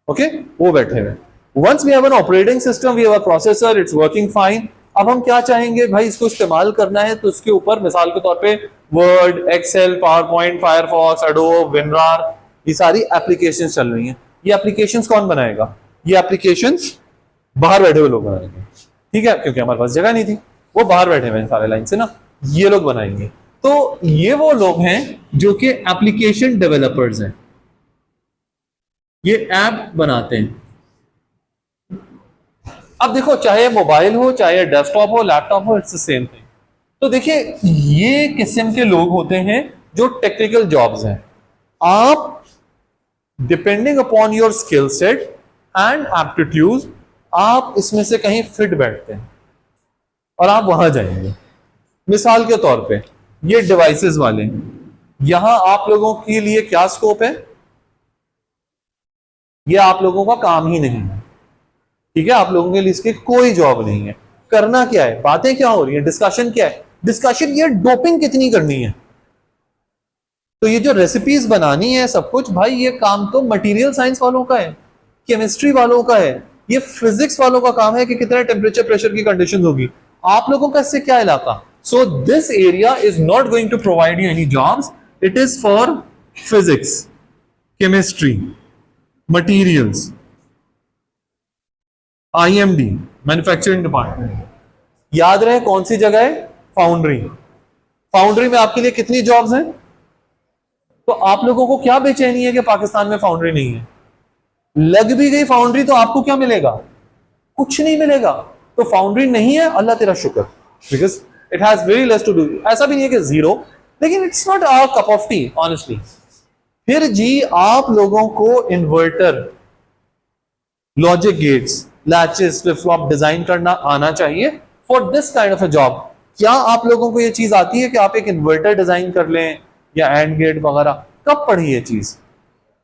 ओके, वो बैठे हुए। Once we have an operating system, we have a processor, it's working fine. अब हम क्या चाहेंगे भाई, इसको इस्तेमाल करना है तो उसके ऊपर मिसाल के तौर पे Word, Excel, PowerPoint, Firefox, Adobe, WinRAR, ये सारी एप्लीकेशंस चल रही हैं। ये एप्लीकेशंस कौन बनाएगा? ये एप्लीकेशंस बाहर बैठे हुए लोग बनाएंगे, ठीक है, क्योंकि हमारे पास जगह नहीं थी, वो बाहर बैठे हुए हैं सारे लाइन से ना, ये लोग बनाएंगे। तो ये वो लोग हैं जो कि एप्लीकेशन डेवलपर्स हैं, ये ऐप बनाते हैं। अब देखो, चाहे मोबाइल हो, चाहे डेस्कटॉप हो, लैपटॉप हो, इट्स द सेम थिंग। तो देखिए, ये किस्म के लोग होते हैं जो टेक्निकल जॉब्स हैं। आप depending upon your skill set and aptitude, आप इसमें से कहीं फिट बैठते हैं और आप वहां जाएंगे। मिसाल के तौर पे ये डिवाइसेस वाले, यहां आप लोगों के लिए क्या स्कोप है? ये आप लोगों का काम ही नहीं है, ठीक है, आप लोगों के लिए इसके कोई जॉब नहीं है। करना क्या है, बातें क्या हो रही है, डिस्कशन क्या है, डिस्कशन ये डोपिंग कितनी करनी है। तो ये जो रेसिपीज बनानी है सब कुछ, भाई ये काम तो मटेरियल साइंस वालों का है, केमिस्ट्री वालों का है, ये फिजिक्स वालों का काम है कि कितने टेम्परेचर प्रेशर की कंडीशन होगी। आप लोगों का इससे क्या इलाका? So this area is not going to provide you any jobs, it is for physics, chemistry, materials, IMD, manufacturing department. याद रहे कौन सी जगह है? फाउंड्री। फाउंड्री में आपके लिए कितनी जॉब्स हैं? तो आप लोगों को क्या बेचैनी है कि पाकिस्तान में फाउंड्री नहीं है? लग भी गई फाउंड्री तो आपको क्या मिलेगा? कुछ नहीं मिलेगा। तो फाउंड्री नहीं है, अल्लाह तेरा शुक्र, because it has very less to do. ऐसा भी नहीं है कि जीरो, लेकिन it's not our cup of tea honestly. फिर जी आप लोगों को inverter, logic gates, latches, flip flop design करना आना चाहिए for this kind of a job. क्या आप लोगों को ये चीज आती है कि आप एक इन्वर्टर डिजाइन कर लें या एंड गेट वगैरह? कब पढ़ी ये चीज?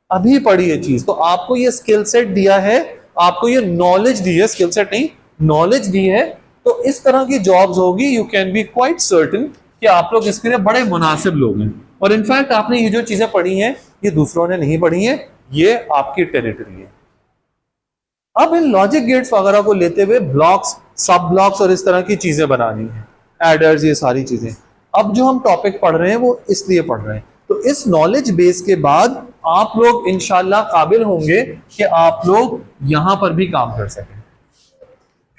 अभी पढ़ी ये चीज। तो आपको ये स्किल सेट दिया है, आपको ये नॉलेज दी है, स्किल सेट नहीं, नॉलेज दी है। तो इस तरह की जॉब्स होगी, you can be quite certain कि आप लोग इसके लिए बड़े मुनासिब लोग हैं। और इनफैक्ट आपने ये जो चीजें पढ़ी हैं ये दूसरों ने नहीं पढ़ी हैं, ये आपकी टेरिटरी है। अब इन लॉजिक गेट्स वगैरह को लेते हुए ब्लॉक्स, सब ब्लॉक्स और इस तरह की चीजें बनानी है, एडर्स, ये सारी चीजें। अब जो हम टॉपिक पढ़ रहे हैं वो इसलिए पढ़ रहे हैं। तो इस नॉलेज बेस के बाद आप लोग इंशाल्लाह काबिल होंगे कि आप लोग यहां पर भी काम कर सकें।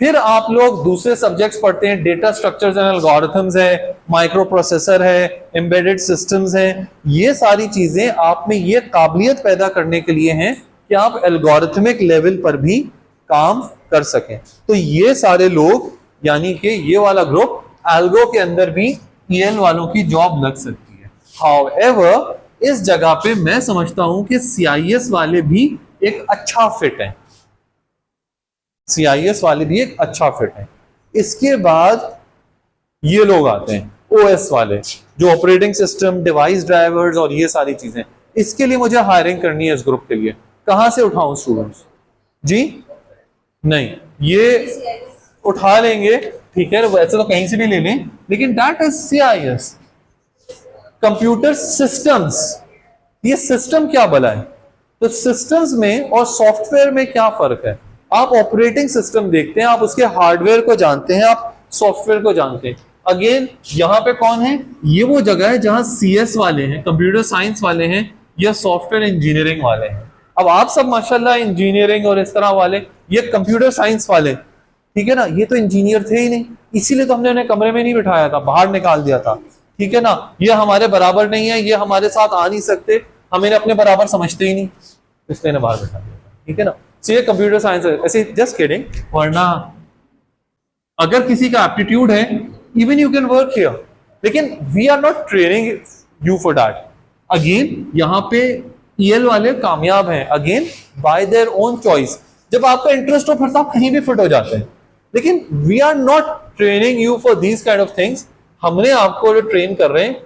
फिर आप लोग दूसरे सब्जेक्ट्स पढ़ते हैं, डेटा स्ट्रक्चर्स एंड एल्गोरिथम्स है, माइक्रो प्रोसेसर है, एम्बेडेड सिस्टम्स है। ये सारी चीजें आप में ये काबिलियत पैदा करने के लिए हैं कि आप एल्गोरिथमिक लेवल पर भी काम कर सकें। तो ये सारे लोग, यानी कि ये वाला ग्रुप, एल्गो के अंदर भी EL वालों की जॉब लग सकती है। हाउएवर इस जगह पे मैं समझता हूं कि CIS वाले भी एक अच्छा फिट है, CIS वाले भी एक अच्छा फिट है। इसके बाद ये लोग आते हैं OS वाले, जो ऑपरेटिंग सिस्टम, डिवाइस ड्राइवर्स और ये सारी चीजें। इसके लिए मुझे हायरिंग करनी है इस ग्रुप के लिए। कहां से उठाऊं स्टूडेंट्स? जी नहीं, ये उठा लेंगे, ठीक है, वैसे तो कहीं से भी ले लें, लेकिन that is CIS, computer systems. ये सिस्टम क्या भला है? तो सिस्टम्स में और सॉफ्टवेयर में क्या फर्क है? आप ऑपरेटिंग सिस्टम देखते हैं, आप उसके हार्डवेयर को जानते हैं, आप सॉफ्टवेयर को जानते हैं। अगेन यहां पे कौन है? ये वो जगह है जहां CS वाले हैं, कंप्यूटर साइंस वाले हैं, या सॉफ्टवेयर इंजीनियरिंग वाले हैं। अब आप सब माशाल्लाह इंजीनियरिंग और इस तरह वाले, ये कंप्यूटर साइंस वाले, ठीक है ना, ये तो इंजीनियर थे ही नहीं, इसीलिए तो हमने उन्हें कमरे में नहीं बिठाया था, बाहर निकाल दिया था, ठीक है ना। ये हमारे बराबर नहीं है, ये हमारे साथ आ नहीं सकते, हम इन्हें अपने बराबर समझते ही नहीं, इसलिए बाहर बिठा दिया, ठीक है ना। सो ये कंप्यूटर साइंस है, ऐसे जस्ट किडिंग। वरना अगर किसी का एप्टीट्यूड है, even you can work here, लेकिन we are not training you for that. Again यहाँ पे EL वाले कामयाब हैं, again by their own choice. जब आपका इंटरेस्ट हो फिर तो आप कहीं भी फिट हो जाते हैं, लेकिन we are not training you for these kind of things. हमने आपको जो ट्रेन कर रहे हैं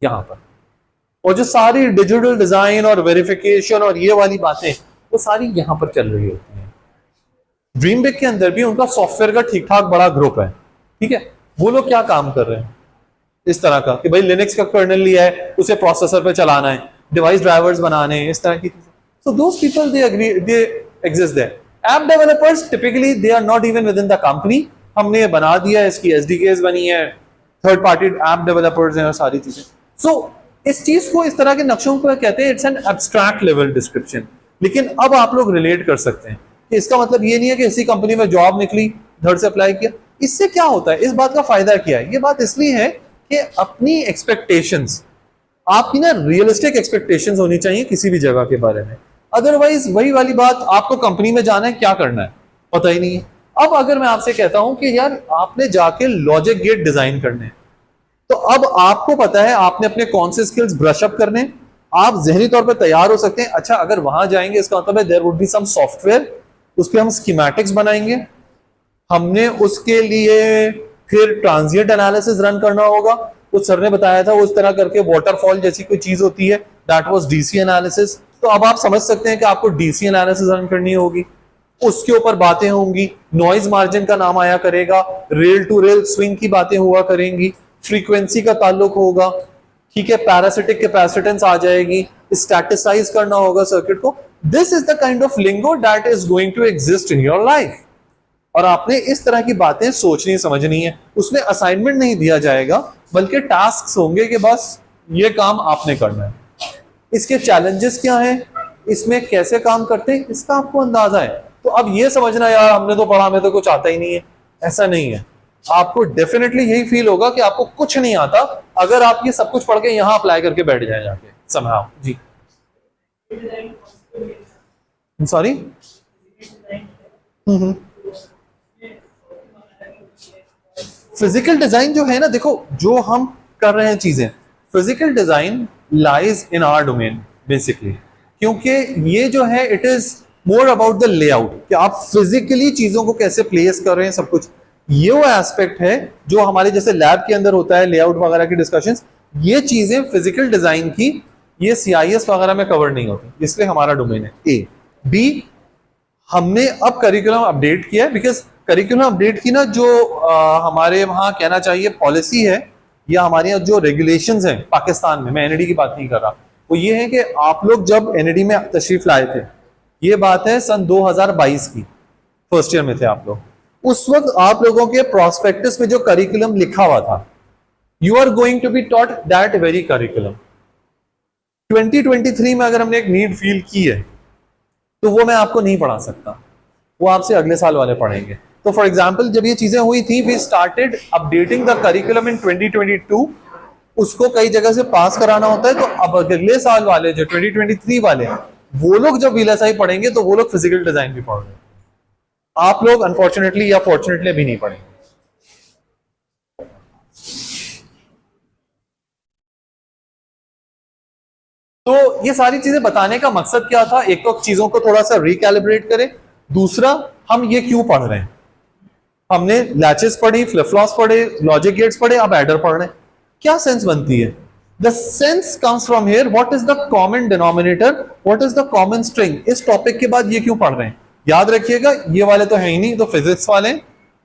यहां पर, और जो सारी डिजिटल डिजाइन और वेरिफिकेशन और ये वाली बातें, वो सारी यहां पर चल रही होती हैं। ड्रीमबिग के अंदर भी उनका सॉफ्टवेयर का ठीक ठाक बड़ा ग्रुप है, ठीक है। वो लोग क्या काम कर रहे हैं इस तरह का कि भाई लिनक्स का कर्नल लिया है, उसे प्रोसेसर पे चलाना है, डिवाइस ड्राइवर्स बनाने हैं, इस तरह की चीजें। So those people they exist there. App developers typically they are not even within the company. हमने ये बना दिया है, इसकी SDKs बनी है, थर्ड पार्टी ऐप डेवलपर्स हैं और सारी चीजें। सो इस चीज को, इस तरह के नक्शों को कहते हैं it's an abstract level description. लेकिन अब आप लोग रिलेट कर सकते हैं कि इसका मतलब ये नहीं है कि इसी कंपनी में जॉब निकली, धड़ से अप्लाई किया। इससे क्या होता है, इस बात का फायदा क्या है? ये बात इसलिए है कि अपनी एक्सपेक्टेशंस, आपकी ना रियलिस्टिक एक्सपेक्टेशंस होनी चाहिए किसी भी जगह के बारे में। अदरवाइज वही वाली बात, आपको कंपनी में जाना है, क्या करना है पता ही नहीं है। अब अगर मैं आपसे कहता हूं कि यार आपने जाके लॉजिक गेट डिजाइन करने, तो अब आपको पता है आपने अपने कौन से स्किल्स ब्रश अप करने, आप जहनी तौर पर तैयार हो सकते हैं। अच्छा, अगर वहां जाएंगे इसका मतलब है there would be some software, उस पर हम स्कीमेटिक्स बनाएंगे, हमने उसके लिए फिर ट्रांजिएंट एनालिसिस रन करना होगा, कुछ सर ने बताया था उस तरह करके वाटरफॉल जैसी कोई चीज होती है, दैट वाज डीसी एनालिसिस। तो अब आप समझ सकते हैं कि आपको डीसी एनालिसिस रन करनी होगी, उसके ऊपर बातें होंगी, नॉइज मार्जिन का नाम आया करेगा, रेल टू रेल स्विंग की बातें हुआ करेंगी, फ्रीक्वेंसी का ताल्लुक होगा, ठीक है, पैरासिटिक कैपेसिटेंस आ जाएगी, स्टैटिसाइज करना होगा सर्किट को। This is the kind of lingo that is going to exist in your life. और आपने इस तरह की बातें सोचनी समझनी है। उसमें असाइनमेंट नहीं दिया जाएगा, बल्कि टास्क होंगे कि बस ये काम आपने करना है। इसके चैलेंजेस क्या हैं, इसमें कैसे काम करते हैं, इसका आपको अंदाजा है। तो अब ये समझना यार हमने तो पढ़ा, हमें तो कुछ आता ही नहीं है, ऐसा नहीं है। आपको डेफिनेटली यही फील होगा कि आपको कुछ नहीं आता अगर आप ये सब कुछ पढ़ के यहां अप्लाई करके बैठ जाए जाके समहाउ। जी सॉरी, फिजिकल डिजाइन जो है ना, देखो जो हम कर रहे हैं चीजें, physical design lies in our domain basically, क्योंकि ये जो है it is more about the layout, कि आप फिजिकली चीजों को कैसे प्लेस कर रहे हैं सब कुछ। ये वो एस्पेक्ट है जो हमारे जैसे लैब के अंदर होता है, लेआउट वगैरह की डिस्कशंस, ये चीजें फिजिकल डिजाइन की ये सीआईएस वगैरह में कवर नहीं होती, इसलिए हमारा डोमेन है। ए बी, हमने अब करिकुलम अपडेट किया है, बिकॉज करिकुलम अपडेट की ना जो हमारे वहां कहना चाहिए पॉलिसी है, या हमारे यहाँ जो रेगुलेशंस हैं पाकिस्तान में, मैं एनईडी की बात नहीं कर रहा, वो ये है कि आप लोग जब एनईडी में तशरीफ लाए थे, ये बात है सन 2022 की, फर्स्ट ईयर में थे आप लोग, उस वक्त आप लोगों के प्रोस्पेक्टस में जो करिकुलम लिखा हुआ था, you are going to be taught that very curriculum. 2023 में अगर हमने एक नीड फील की है तो वो मैं आपको नहीं पढ़ा सकता, वो आपसे अगले साल वाले पढ़ेंगे। तो फॉर एग्जांपल जब ये चीजें हुई थी, we started updating the curriculum in 2022, उसको कई जगह से पास कराना होता है। तो अब अगले साल वाले जो 2023 वाले हैं, वो लोग जब वीएलएसआई पढ़ेंगे तो वो लोग फिजिकल डिजाइन भी पढ़ रहे हैं। आप लोग अनफॉर्चुनेटली या फॉर्चुनेटली अभी नहीं पढ़ेंगे। तो ये सारी चीजें बताने का मकसद क्या था, एक तो चीजों को थोड़ा सा रिकैलिब्रेट करें, दूसरा हम ये क्यों पढ़ रहे हैं। हमने लैचेस पढ़ी, फ्लिप फ्लॉप्स पढ़े, लॉजिक गेट्स पढ़े, अब एडर पढ़ रहे हैं। क्या सेंस बनती है? The sense comes from here, what is the common denominator, what is the common string. इस टॉपिक के बाद ये क्यों पढ़ रहे हैं, याद रखिएगा ये वाले तो है ही नहीं, तो फिजिक्स वाले,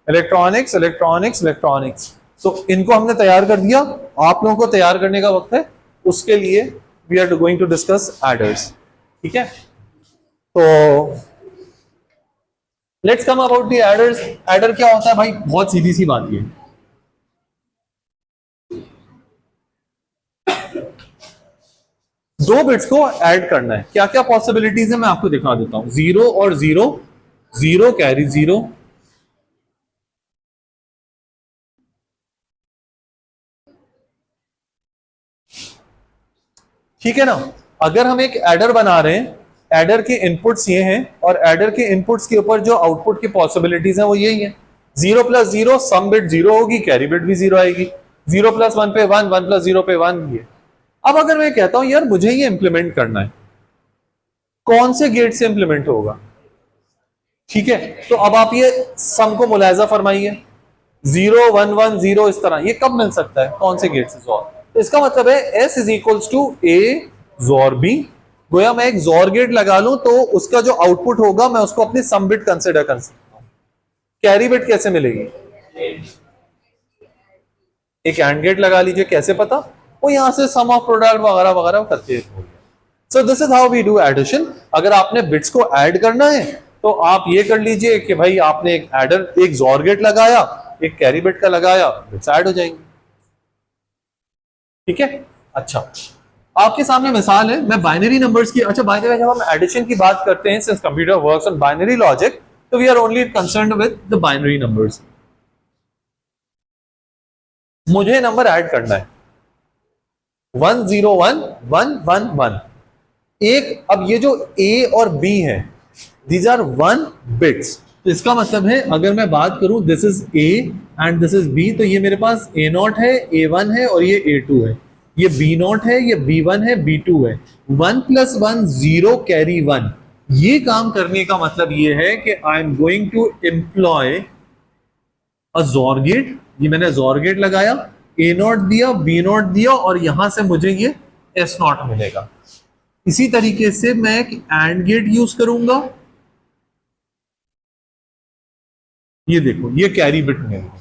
इलेक्ट्रॉनिक्स इलेक्ट्रॉनिक्स इलेक्ट्रॉनिक्स, तो इनको हमने तैयार कर दिया। आप लोगों को तैयार करने का वक्त है, उसके लिए we are going to discuss adders, ठीक है। तो let's come about the adders. Adder क्या होता है भाई, बहुत सीधी सी बात है, दो बिट्स को ऐड करना है। क्या क्या पॉसिबिलिटीज है मैं आपको दिखा देता हूं। 0 और 0, 0 कैरी 0, ठीक है ना। अगर हम एक एडर बना रहे हैं, एडर के इनपुट्स ये हैं और एडर के इनपुट्स के ऊपर जो आउटपुट की पॉसिबिलिटीज हैं वो यही है। 0 + 0, सम बिट 0 होगी, कैरी बिट भी 0 आएगी। 0 + 1 पे 1, 1 + 0 पे 1 ये। अब अगर मैं कहता हूं यार मुझे ये इंप्लीमेंट करना है, कौन से गेट से इंप्लीमेंट होगा, ठीक है। तो अब आप ये सम को मुलायजा फरमाइए, 0 1 1 0 इस तरह, ये कब मिल सकता है, कौन से गेट से जोर। तो इसका मतलब है S = A जोर B। गोया मैं एक जोर गेट लगा लूं तो उसका जो आउटपुट होगा मैं उसको अपनी सम बिट कंसिडर कर सकता हूं। कैरी बिट कैसे मिलेगी, एक एंड गेट लगा लीजिए, कैसे पता, वो यहां से सम ऑफ प्रोडक्ट वगैरह वगैरह करते हैं। So this is how we do addition. अगर आपने बिट्स को ऐड करना है तो आप ये कर लीजिए कि भाई आपने एक एडर, एक जोर गेट लगाया, एक कैरी बिट का लगाया, बिट्स ऐड हो जाएंगे, ठीक है। अच्छा, आपके सामने मिसाल है, मैं बाइनरी नंबर्स की, अच्छा बाय द वे जब हम एडिशन की बात करते हैं, since computer works on binary logic, तो we are only concerned with the binary numbers. मुझे नंबर ऐड करना है 1 0 1 1 1 1 एक। अब ये जो A और B है, दीज आर 1 बिट्स। तो इसका मतलब है अगर मैं बात करूं this is A and this is B, तो ये मेरे पास A0 है, A1 है और ये A2 है, ये B0 है, ये B1 है, B2 है। 1 + 1 0 कैरी 1। ये काम करने का मतलब ये है कि I am going to employ a XOR gate. ये मैंने जोर गेट लगाया, ए नॉट दिया, बी नॉट दिया और यहां से मुझे ये एस नॉट मिलेगा। इसी तरीके से मैं एक एंड गेट यूज करूंगा। ये देखो, ये कैरी बिट मिल गई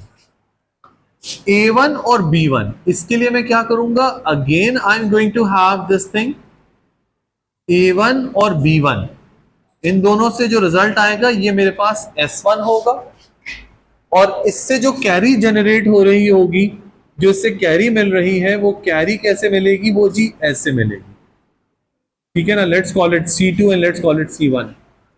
A1 और B1। इसके लिए मैं क्या करूंगा, again I am going to have this thing A1 और B1, इन दोनों से जो रिजल्ट आएगा ये मेरे पास S1 होगा, और इससे जो कैरी जनरेट हो रही होगी, जो इससे कैरी मिल रही है, वो कैरी कैसे मिलेगी, वो जी ऐसे मिलेगी। ठीक है ना, let's call it C2 and let's call it C1।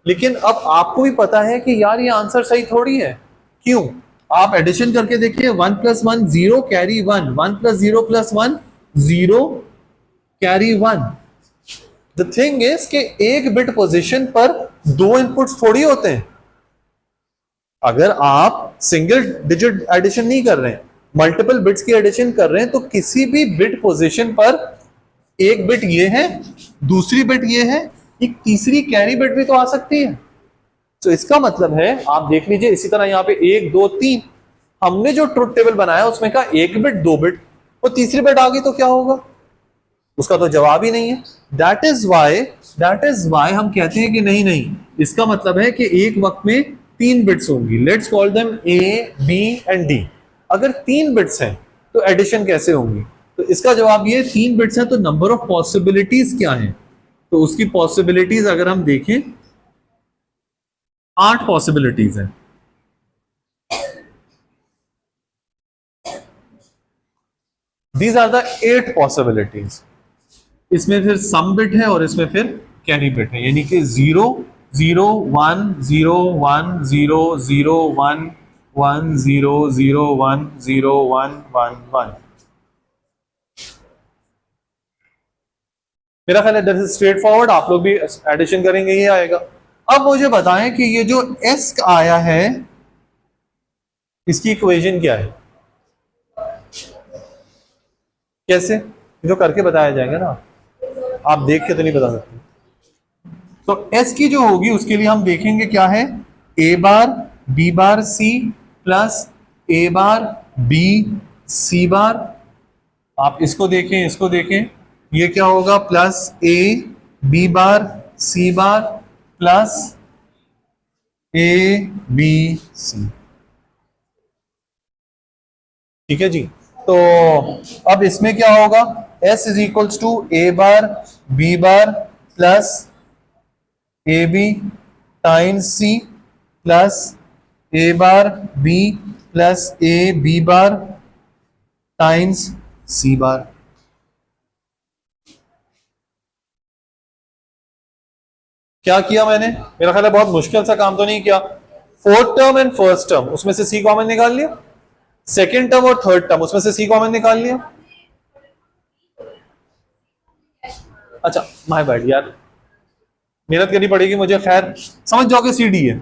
लेकिन अब आपको भी पता है कि यार ये आंसर सही थोड़ी है। क्यों? आप एडिशन करके देखिए, 1 + 1 0 carry 1, 1 + 0 + 1 0 carry 1। The thing is कि एक बिट पोजीशन पर दो इनपुट्स थोड़ी होते हैं। अगर आप सिंगल डिजिट एडिशन नहीं कर रहे हैं, मल्टीपल बिट्स की एडिशन कर रहे हैं, तो किसी भी बिट पोजीशन पर एक बिट ये है, दूसरी बिट ये है, एक तीसरी कैरी बिट भी तो आ सकती है। तो इसका मतलब है, आप देख लीजिए इसी तरह यहां पे 1 2 3, हमने जो ट्रुथ टेबल बनाया उसमें का एक बिट, दो बिट, वो तीसरी बिट आ गई तो क्या होगा, उसका तो जवाब ही नहीं है। दैट इज वाई हम कहते हैं कि नहीं नहीं, इसका मतलब है कि एक वक्त में तीन बिट्स होंगी। Let's call them A, B and D। अगर तीन बिट्स हैं तो एडिशन कैसे होंगी? तो इसका जवाब ये, तीन बिट्स हैं तो नंबर ऑफ पॉसिबिलिटीज क्या है? तो उसकी पॉसिबिलिटीज अगर हम देखें, 8 पॉसिबिलिटीज हैं। These are the 8 possibilities. इसमें फिर सम बिट है और इसमें फिर कैरी बिट है, यानी कि 0 0 1 0 1 0 0 1 1 0 0 1 0 1 1 1। मेरा ख्याल है दैट इज स्ट्रेट फॉरवर्ड, आप लोग भी एडिशन करेंगे ये आएगा। अब मुझे बताएं कि ये जो एस आया है, इसकी इक्वेशन क्या है? कैसे? जो करके बताया जाएगा ना, आप देख के तो नहीं बता सकते। तो एस की जो होगी उसके लिए हम देखेंगे क्या है, A bar B bar C plus A bar B C bar. आप इसको देखें, इसको देखें, ये क्या होगा, plus A B bar C bar plus A B C. ठीक है जी। तो अब इसमें क्या होगा, S is equals to A bar B bar plus A B times C plus A bar B plus A B bar times C bar. क्या किया मैंने? मेरा ख्याल है बहुत मुश्किल सा काम तो नहीं किया। Fourth term and first term, उसमें से सी कॉमन निकाल लिया। सेकेंड टर्म और थर्ड टर्म, उसमें से सी कॉमन निकाल लिया। अच्छा, माय बैड यार, मेहनत करनी पड़ेगी मुझे। खैर, समझ जाओगे सी डी है।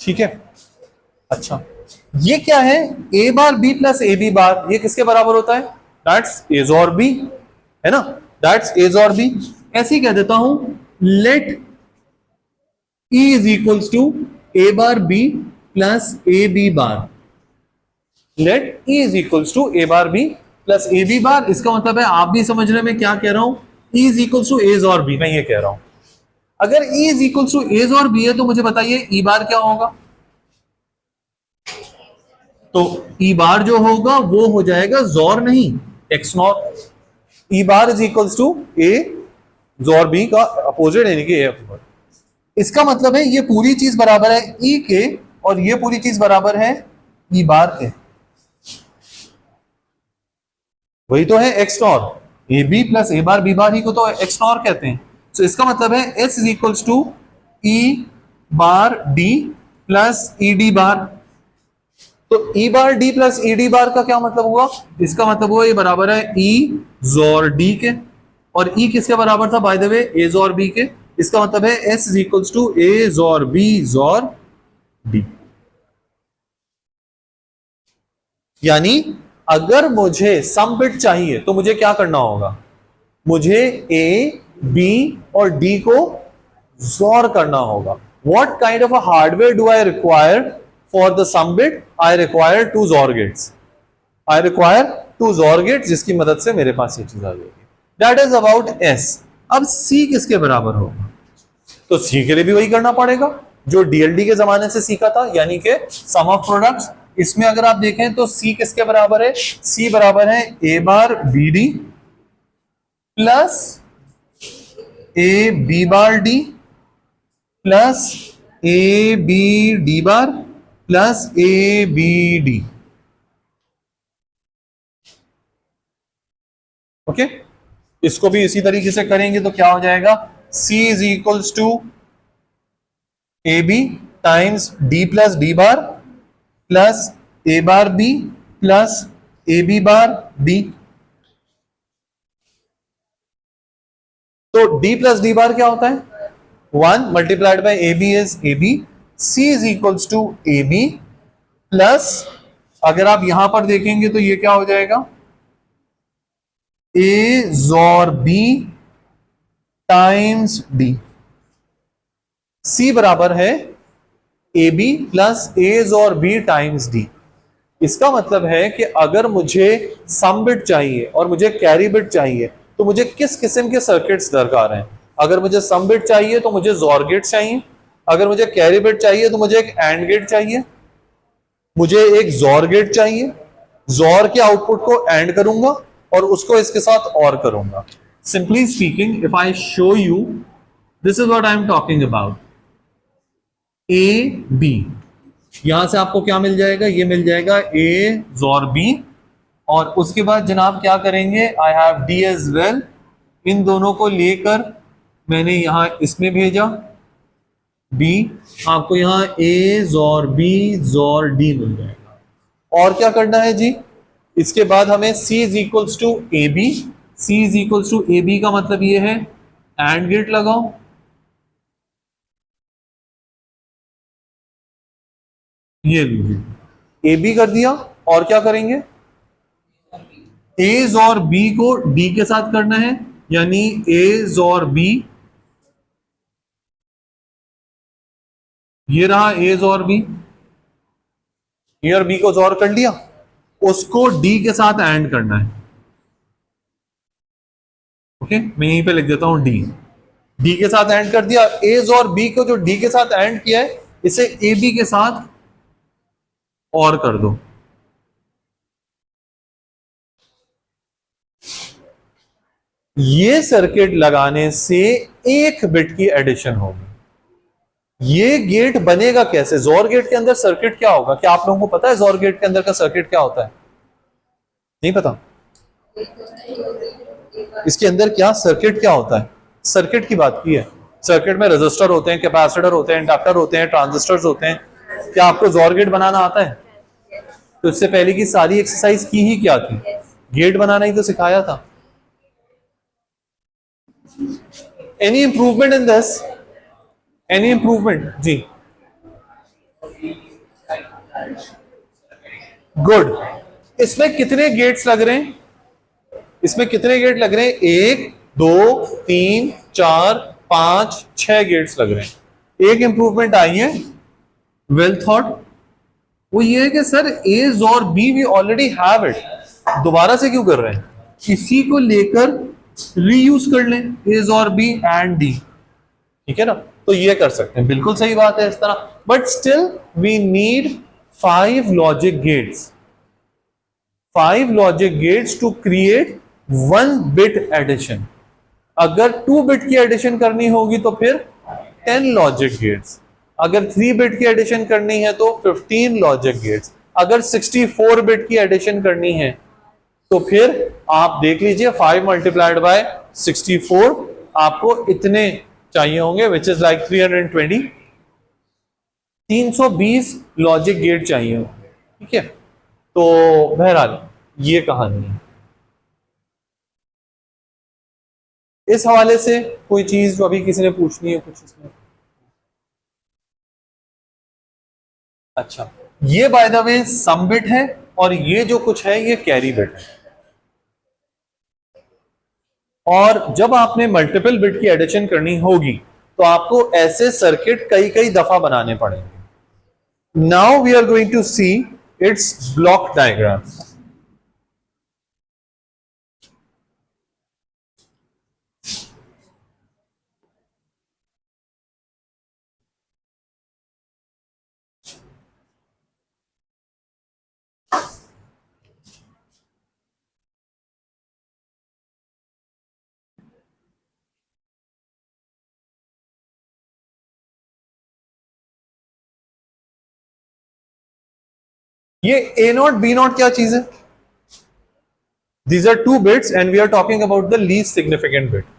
ठीक है। अच्छा, ये क्या है, A bar B plus A B bar, ये किसके बराबर होता है? दैट्स एज और बी, है ना, दैट्स एज और बी। ऐसे ही कह देता हूं, let E is equals to A bar B plus A B bar. Let E is equals to A bar B plus A B bar. इसका मतलब है, आप भी समझ रहे हैं मैं क्या कह रहा हूं, E is equals to XOR B, मैं ये कह रहा हूं। अगर E is equals to XOR B है तो मुझे बताइए ई बार क्या होगा? तो ई बार जो होगा वो हो जाएगा जोर नहीं, X not. E bar is equals to A XOR B का अपोजिट, यानी कि ए। इसका मतलब है ये पूरी चीज बराबर है ई के, और ये पूरी चीज बराबर है ई बार के। वही तो है XNOR, A B plus A bar B bar ही को तो एक्स नॉर कहते हैं। तो इसका मतलब है S is equals to E bar D plus E D bar. तो E bar D plus E D bar का क्या मतलब हुआ? इसका मतलब हुआ ये बराबर है ई जोर डी के, और ई किसके बराबर था bye the way? A XOR B के। इसका मतलब है S is equals to A XOR B जोर डी। यानी अगर मुझे सम बिट चाहिए तो मुझे क्या करना होगा? मुझे ए, बी और डी को जोर करना होगा. What kind of a hardware do I require for the sum bit? I require two ZOR gates. I require two ZOR gates जिसकी मदद से मेरे पास ये चीज आ जाएगी. That is about S. अब C किसके बराबर होगा? तो C के लिए भी वही करना पड़ेगा जो DLD के जमाने से सीखा था, यानी कि सम ऑफ प्रोडक्ट्स. इसमें अगर आप देखें तो C किसके बराबर है? C बराबर है A bar BD plus A B bar D plus A B D bar plus A B D. Okay, इसको भी इसी तरीके से करेंगे तो क्या हो जाएगा? C is equals to A B times D plus D bar plus A bar B plus A B bar D. तो डी प्लस डी बार क्या होता है? 1 multiplied by AB is AB. C is equals to AB plus, अगर आप यहां पर देखेंगे तो ये क्या हो जाएगा? A XOR B times D. C बराबर है AB plus A XOR B times D. इसका मतलब है कि अगर मुझे सम बिट चाहिए और मुझे कैरी बिट चाहिए तो मुझे किस किस्म के सर्किट्स दरकार हैं? अगर मुझे सम बिट चाहिए तो मुझे जोर गेट चाहिए. अगर मुझे कैरी बिट चाहिए तो मुझे एक एंड गेट चाहिए. मुझे एक जोर गेट चाहिए. जोर के आउटपुट को एंड करूंगा और उसको इसके साथ और करूंगा. Simply speaking, if I show you, this is what I am talking about. A B, यहां से आपको क्या मिल जाएगा? ये मिल जाएगा ए जोर बी. और उसके बाद जनाब क्या करेंगे? I have D as well. इन दोनों को लेकर मैंने यहां इसमें भेजा B, आपको यहां A जोर B जोर D मिल जाएगा. और क्या करना है जी? इसके बाद हमें C is equals to A B. C is equals to A B का मतलब ये है एंड गेट लगाओ. ये लीजिए, ए बी कर दिया. और क्या करेंगे? A जोर B को D के साथ करना है, यानी A जोर B. ये रहा ए जोर बी. ए और बी को जोर कर लिया, उसको डी के साथ एंड करना है. ओके, मैं यहीं पे लिख देता हूं डी. डी के साथ एंड कर दिया. ए जोर बी को जो डी के साथ एंड किया है, इसे ए बी के साथ और कर दो. ये सर्किट लगाने से एक बिट की एडिशन होगी. ये गेट बनेगा कैसे? जोर गेट के अंदर सर्किट क्या होगा? क्या आप लोगों को पता है जोर गेट के अंदर का सर्किट क्या होता है? नहीं पता? इसके अंदर क्या सर्किट क्या होता है? सर्किट की बात की है. सर्किट में रेजिस्टर होते हैं, कैपेसिटर होते हैं, इंडक्टर होते हैं, ट्रांजिस्टर्स होते हैं. क्या आपको जोर गेट बनाना आता है? तो इससे पहले की सारी एक्सरसाइज की ही क्या थी? गेट बनाना ही तो सिखाया था. Any improvement in this? Any improvement जी? गुड. इसमें कितने गेट्स लग रहे हैं? इसमें कितने गेट लग रहे हैं? 1 2 3 4 5 6 गेट्स लग रहे हैं. एक इंप्रूवमेंट आई है, वेल थॉट. वो ये है कि सर ए और B we already have it, दोबारा से क्यों कर रहे हैं? इसी को लेकर रीयूज कर लें, ए और बी एंड डी. ठीक है ना? तो ये कर सकते हैं, बिल्कुल सही बात है इस तरह. But still we need 5 logic gates. 5 logic gates to create 1 bit addition. अगर 2 बिट की एडिशन करनी होगी तो फिर 10 लॉजिक गेट्स. अगर 3 बिट की एडिशन करनी है तो 15 लॉजिक गेट्स. अगर 64 बिट की एडिशन करनी है तो फिर आप देख लीजिए 5 मल्टीप्लाइड बाय 64, आपको इतने चाहिए होंगे, which is like 320. 320 logic gate चाहिए होंगे. ठीक है? तो बहरहाल ये कहानी है. इस हवाले से कोई चीज जो अभी किसी ने पूछनी है कुछ इसमें? अच्छा, ये by the way sum bit है और ये जो कुछ है ये कैरी बिट है. और जब आपने मल्टीपल बिट की एडिशन करनी होगी तो आपको ऐसे सर्किट कई कई दफा बनाने पड़ेंगे. Now we are going to see its block diagram. ये ए नॉट बी नॉट क्या चीज है? These are two bits and we are talking about the least significant bit.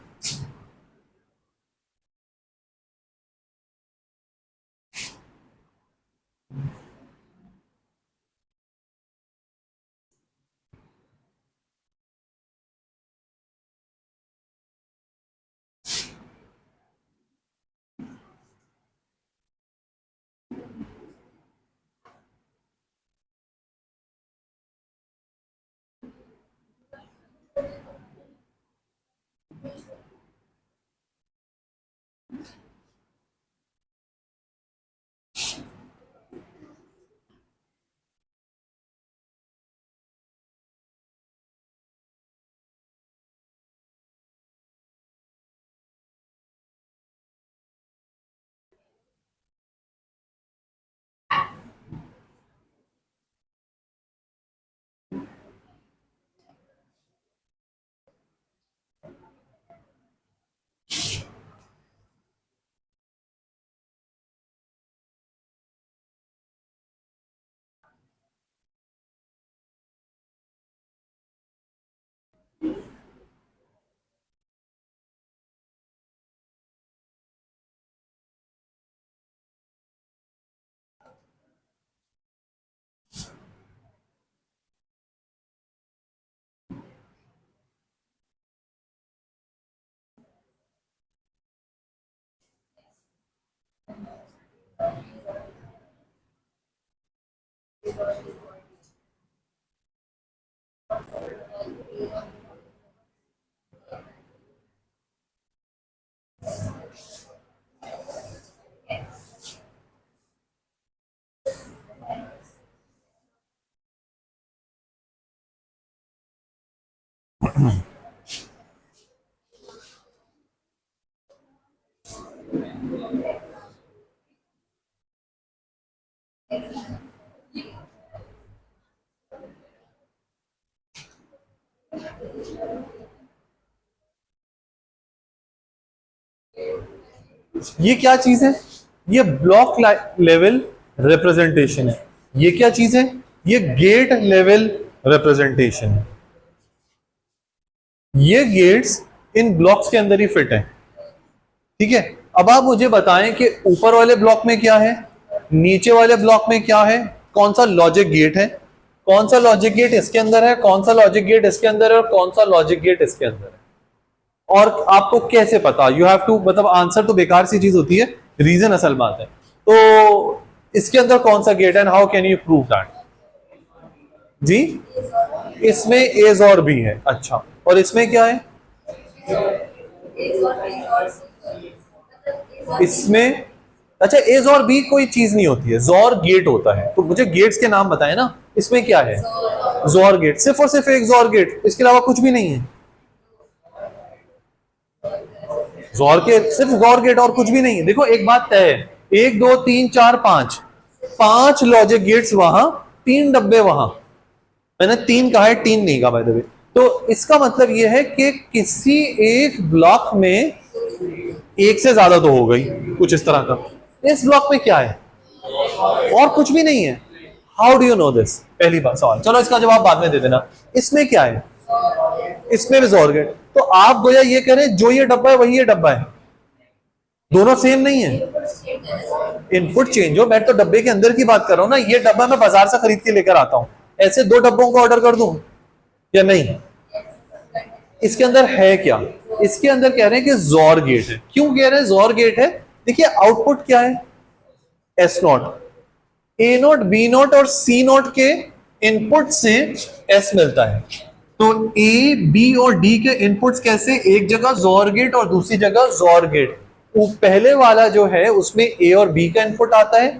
ये क्या चीज है? ये ब्लॉक लेवल रिप्रेजेंटेशन है. ये क्या चीज है? ये गेट लेवल रिप्रेजेंटेशन है. ये गेट्स इन ब्लॉक्स के अंदर ही फिट है. ठीक है. अब आप मुझे बताएं कि ऊपर वाले ब्लॉक में क्या है, नीचे वाले ब्लॉक में क्या है, कौन सा लॉजिक गेट है, कौन सा लॉजिक गेट इसके अंदर है, कौन सा लॉजिक गेट इसके अंदर है और कौन सा लॉजिक गेट इसके अंदर है. और आपको कैसे पता? यू हैव टू, मतलब आंसर तो बेकार सी चीज होती है, रीजन असल बात है. तो इसके अंदर कौन सा गेट है, how can you prove that? जी, इसमें एज और बी है. अच्छा, और इसमें क्या है? इसमें अच्छा, एज और बी कोई चीज नहीं होती है, जोर गेट होता है. तो मुझे गेट्स के नाम बताए ना. इसमें क्या है? जोर गेट, सिर्फ और सिर्फ एक जोर गेट, इसके अलावा कुछ भी नहीं है. जोर के सिर्फ जोर गेट और कुछ भी नहीं है. देखो एक बात तय है, 1 2 3 4 5, 5 लॉजिक गेट्स वहां, 3 डब्बे वहां. मैंने 3 कहा है, 3 नहीं कहा बाय द वे. तो इसका मतलब यह है कि किसी एक ब्लॉक में एक से ज्यादा तो हो गई, कुछ इस तरह का. इस ब्लॉक में क्या है? और कुछ भी नहीं है. How do you know this? पहली बात सवाल, चलो इसका जवाब बाद में दे देना. इसमें क्या है? इसमें भी जोर गेट. तो आप गोया ये करें, जो ये डब्बा है वही ये डब्बा है, दोनों सेम नहीं है. इनपुट चेंज हो, मैं तो डब्बे के अंदर की बात कर रहा हूं ना. ये डब्बा मैं बाजार से खरीद के लेकर आता हूं, ऐसे 2 डब्बों को ऑर्डर कर दूं या नहीं? इसके अंदर है क्या? इसके अंदर कह रहे हैं कि जोर गेट है. क्यों कह रहे हैं जोर गेट है? देखिए आउटपुट क्या है? S not, A not, B not और सी नॉट के इनपुट से एस मिलता है. तो ए, बी और डी के इनपुट्स कैसे, एक जगह जोर गेट और दूसरी जगह जोर गेट। वो पहले वाला जो है उसमें ए और बी का इनपुट आता है,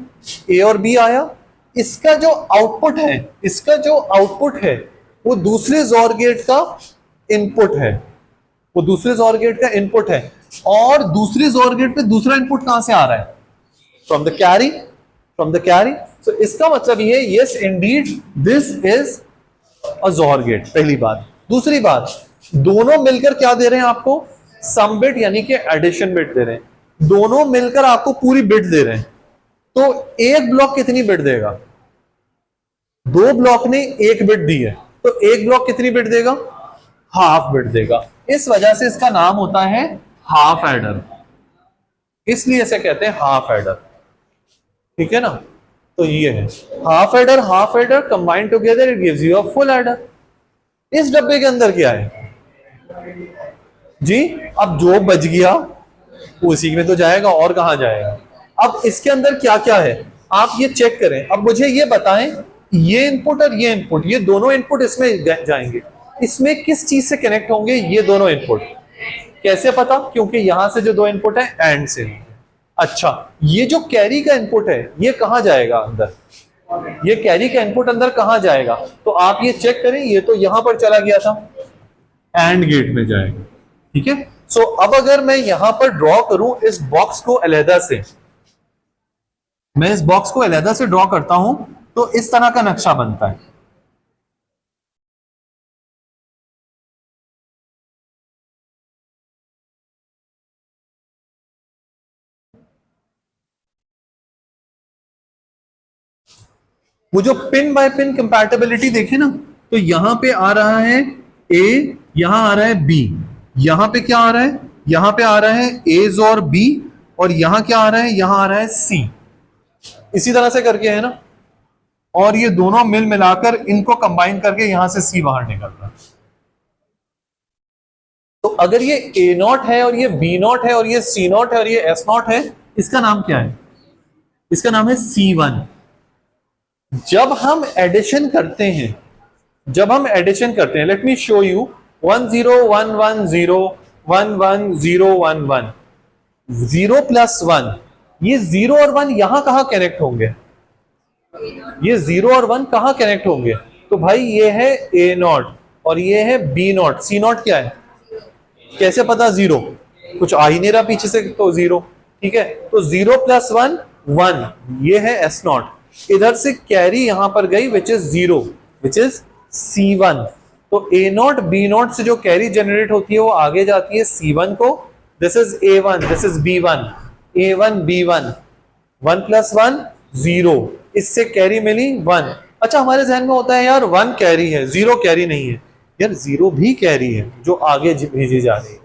ए और बी आया, इसका जो आउटपुट है, इसका जो आउटपुट है वो दूसरे जोर गेट का इनपुट है, वो दूसरे जोर गेट का इनपुट है। और दूसरे जोर गेट पे दूसरा इनपुट कहां से आ रहा है, from the carry, from the carry. So इसका मतलब ये, yes indeed this is a XOR gate, पहली बात। दूसरी बात, दोनों मिलकर क्या दे रहे हैं आपको, सम बिट यानी कि एडिशन बिट दे रहे हैं, दोनों मिलकर आपको पूरी बिट दे रहे हैं। तो एक ब्लॉक कितनी बिट देगा, दो ब्लॉक ने एक बिट दी है, तो एक ब्लॉक कितनी बिट देगा, हाफ बिट देगा। इस वजह से इसका नाम होता है हाफ एडर, इसलिए इसे कहते हैं हाफ एडर, ठीक है ना। तो ये है half adder combined together it gives you a full adder. इस डब्बे के अंदर क्या है जी, अब जो बच गया उसी में तो जाएगा, और कहां जाएगा। अब इसके अंदर क्या क्या है आप ये चेक करें। अब मुझे ये बताएं, ये इनपुट और ये इनपुट, ये दोनों इनपुट इसमें जाएंगे, इसमें किस चीज से कनेक्ट होंगे ये दोनों इनपुट, कैसे पता, क्योंकि यहां से जो दो इनपुट है एंड से। अच्छा, ये जो कैरी का इनपुट है ये कहां जाएगा अंदर, ये कैरी का इनपुट अंदर कहां जाएगा, तो आप ये चेक करें, ये तो यहां पर चला गया था, एंड गेट में जाएगा, ठीक है। सो अब अगर मैं यहां पर ड्रॉ करूं इस बॉक्स को अलहदा से, मैं इस बॉक्स को अलहदा से ड्रॉ करता हूं तो इस तरह का नक्शा बनता है। वो जो पिन बाय पिन कंपैटिबिलिटी देखे ना, तो यहां पे आ रहा है ए, यहां आ रहा है बी, यहां पे क्या आ रहा है, यहां पे आ रहा है ए और बी, और यहां क्या आ रहा है, यहां आ रहा है सी, इसी तरह से करके है ना। और ये दोनों मिल मिलाकर इनको कंबाइन करके यहां से सी बाहर निकल रहा है। तो अगर ये ए नॉट है और ये बी नॉट है और ये सी नॉट है और ये एस नॉट है, इसका नाम क्या है, इसका नाम है C1। जब हम एडिशन करते हैं, जब हम एडिशन करते हैं, let me show you 1 0 1 1 0 1 1 0 1 1 0 plus 1, ये 0 और 1 यहां कहां कनेक्ट होंगे, ये 0 और 1 कहां कनेक्ट होंगे, तो भाई ये है ए नॉट और ये है बी नॉट, सी नॉट क्या है, कैसे पता, 0, कुछ आ ही नहीं रहा पीछे से, तो 0, ठीक है। तो 0 प्लस 1 1, ये है एस नॉट, इधर से कैरी यहां पर गई which is 0, which is C1। तो ए नॉट बी नॉट से जो कैरी जनरेट होती है वो आगे जाती है C1 को, this is A1, this is B1, A1 B1, 1 plus 1 0, इससे कैरी मिली 1। अच्छा, हमारे जहन में होता है यार 1 कैरी है 0 कैरी नहीं है, यार 0 भी कैरी है जो आगे भेजी जा रही है,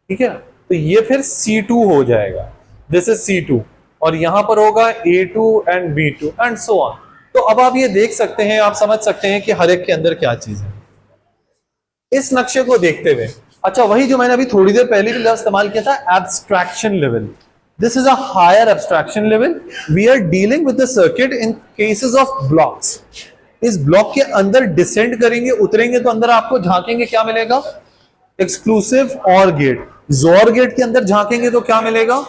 ठीक है। तो ये फिर C2 हो जाएगा, दिस इज C2, और यहां पर होगा A2 and B2 and so on. तो अब आप ये देख सकते हैं, आप समझ सकते हैं कि हर एक के अंदर क्या चीज है इस नक्शे को देखते हुए। अच्छा, वही जो मैंने अभी थोड़ी देर पहले भी लफ्ज इस्तेमाल किया था, abstraction level, this is a higher abstraction level, we are dealing with the circuit in cases of blocks. इस ब्लॉक के अंदर डिसेंड करेंगे, उतरेंगे तो अंदर आपको झांकेंगे क्या मिलेगा, एक्सक्लूसिव और गेट। जोर गेट के अंदर झांकेंगे तो क्या मिलेगा,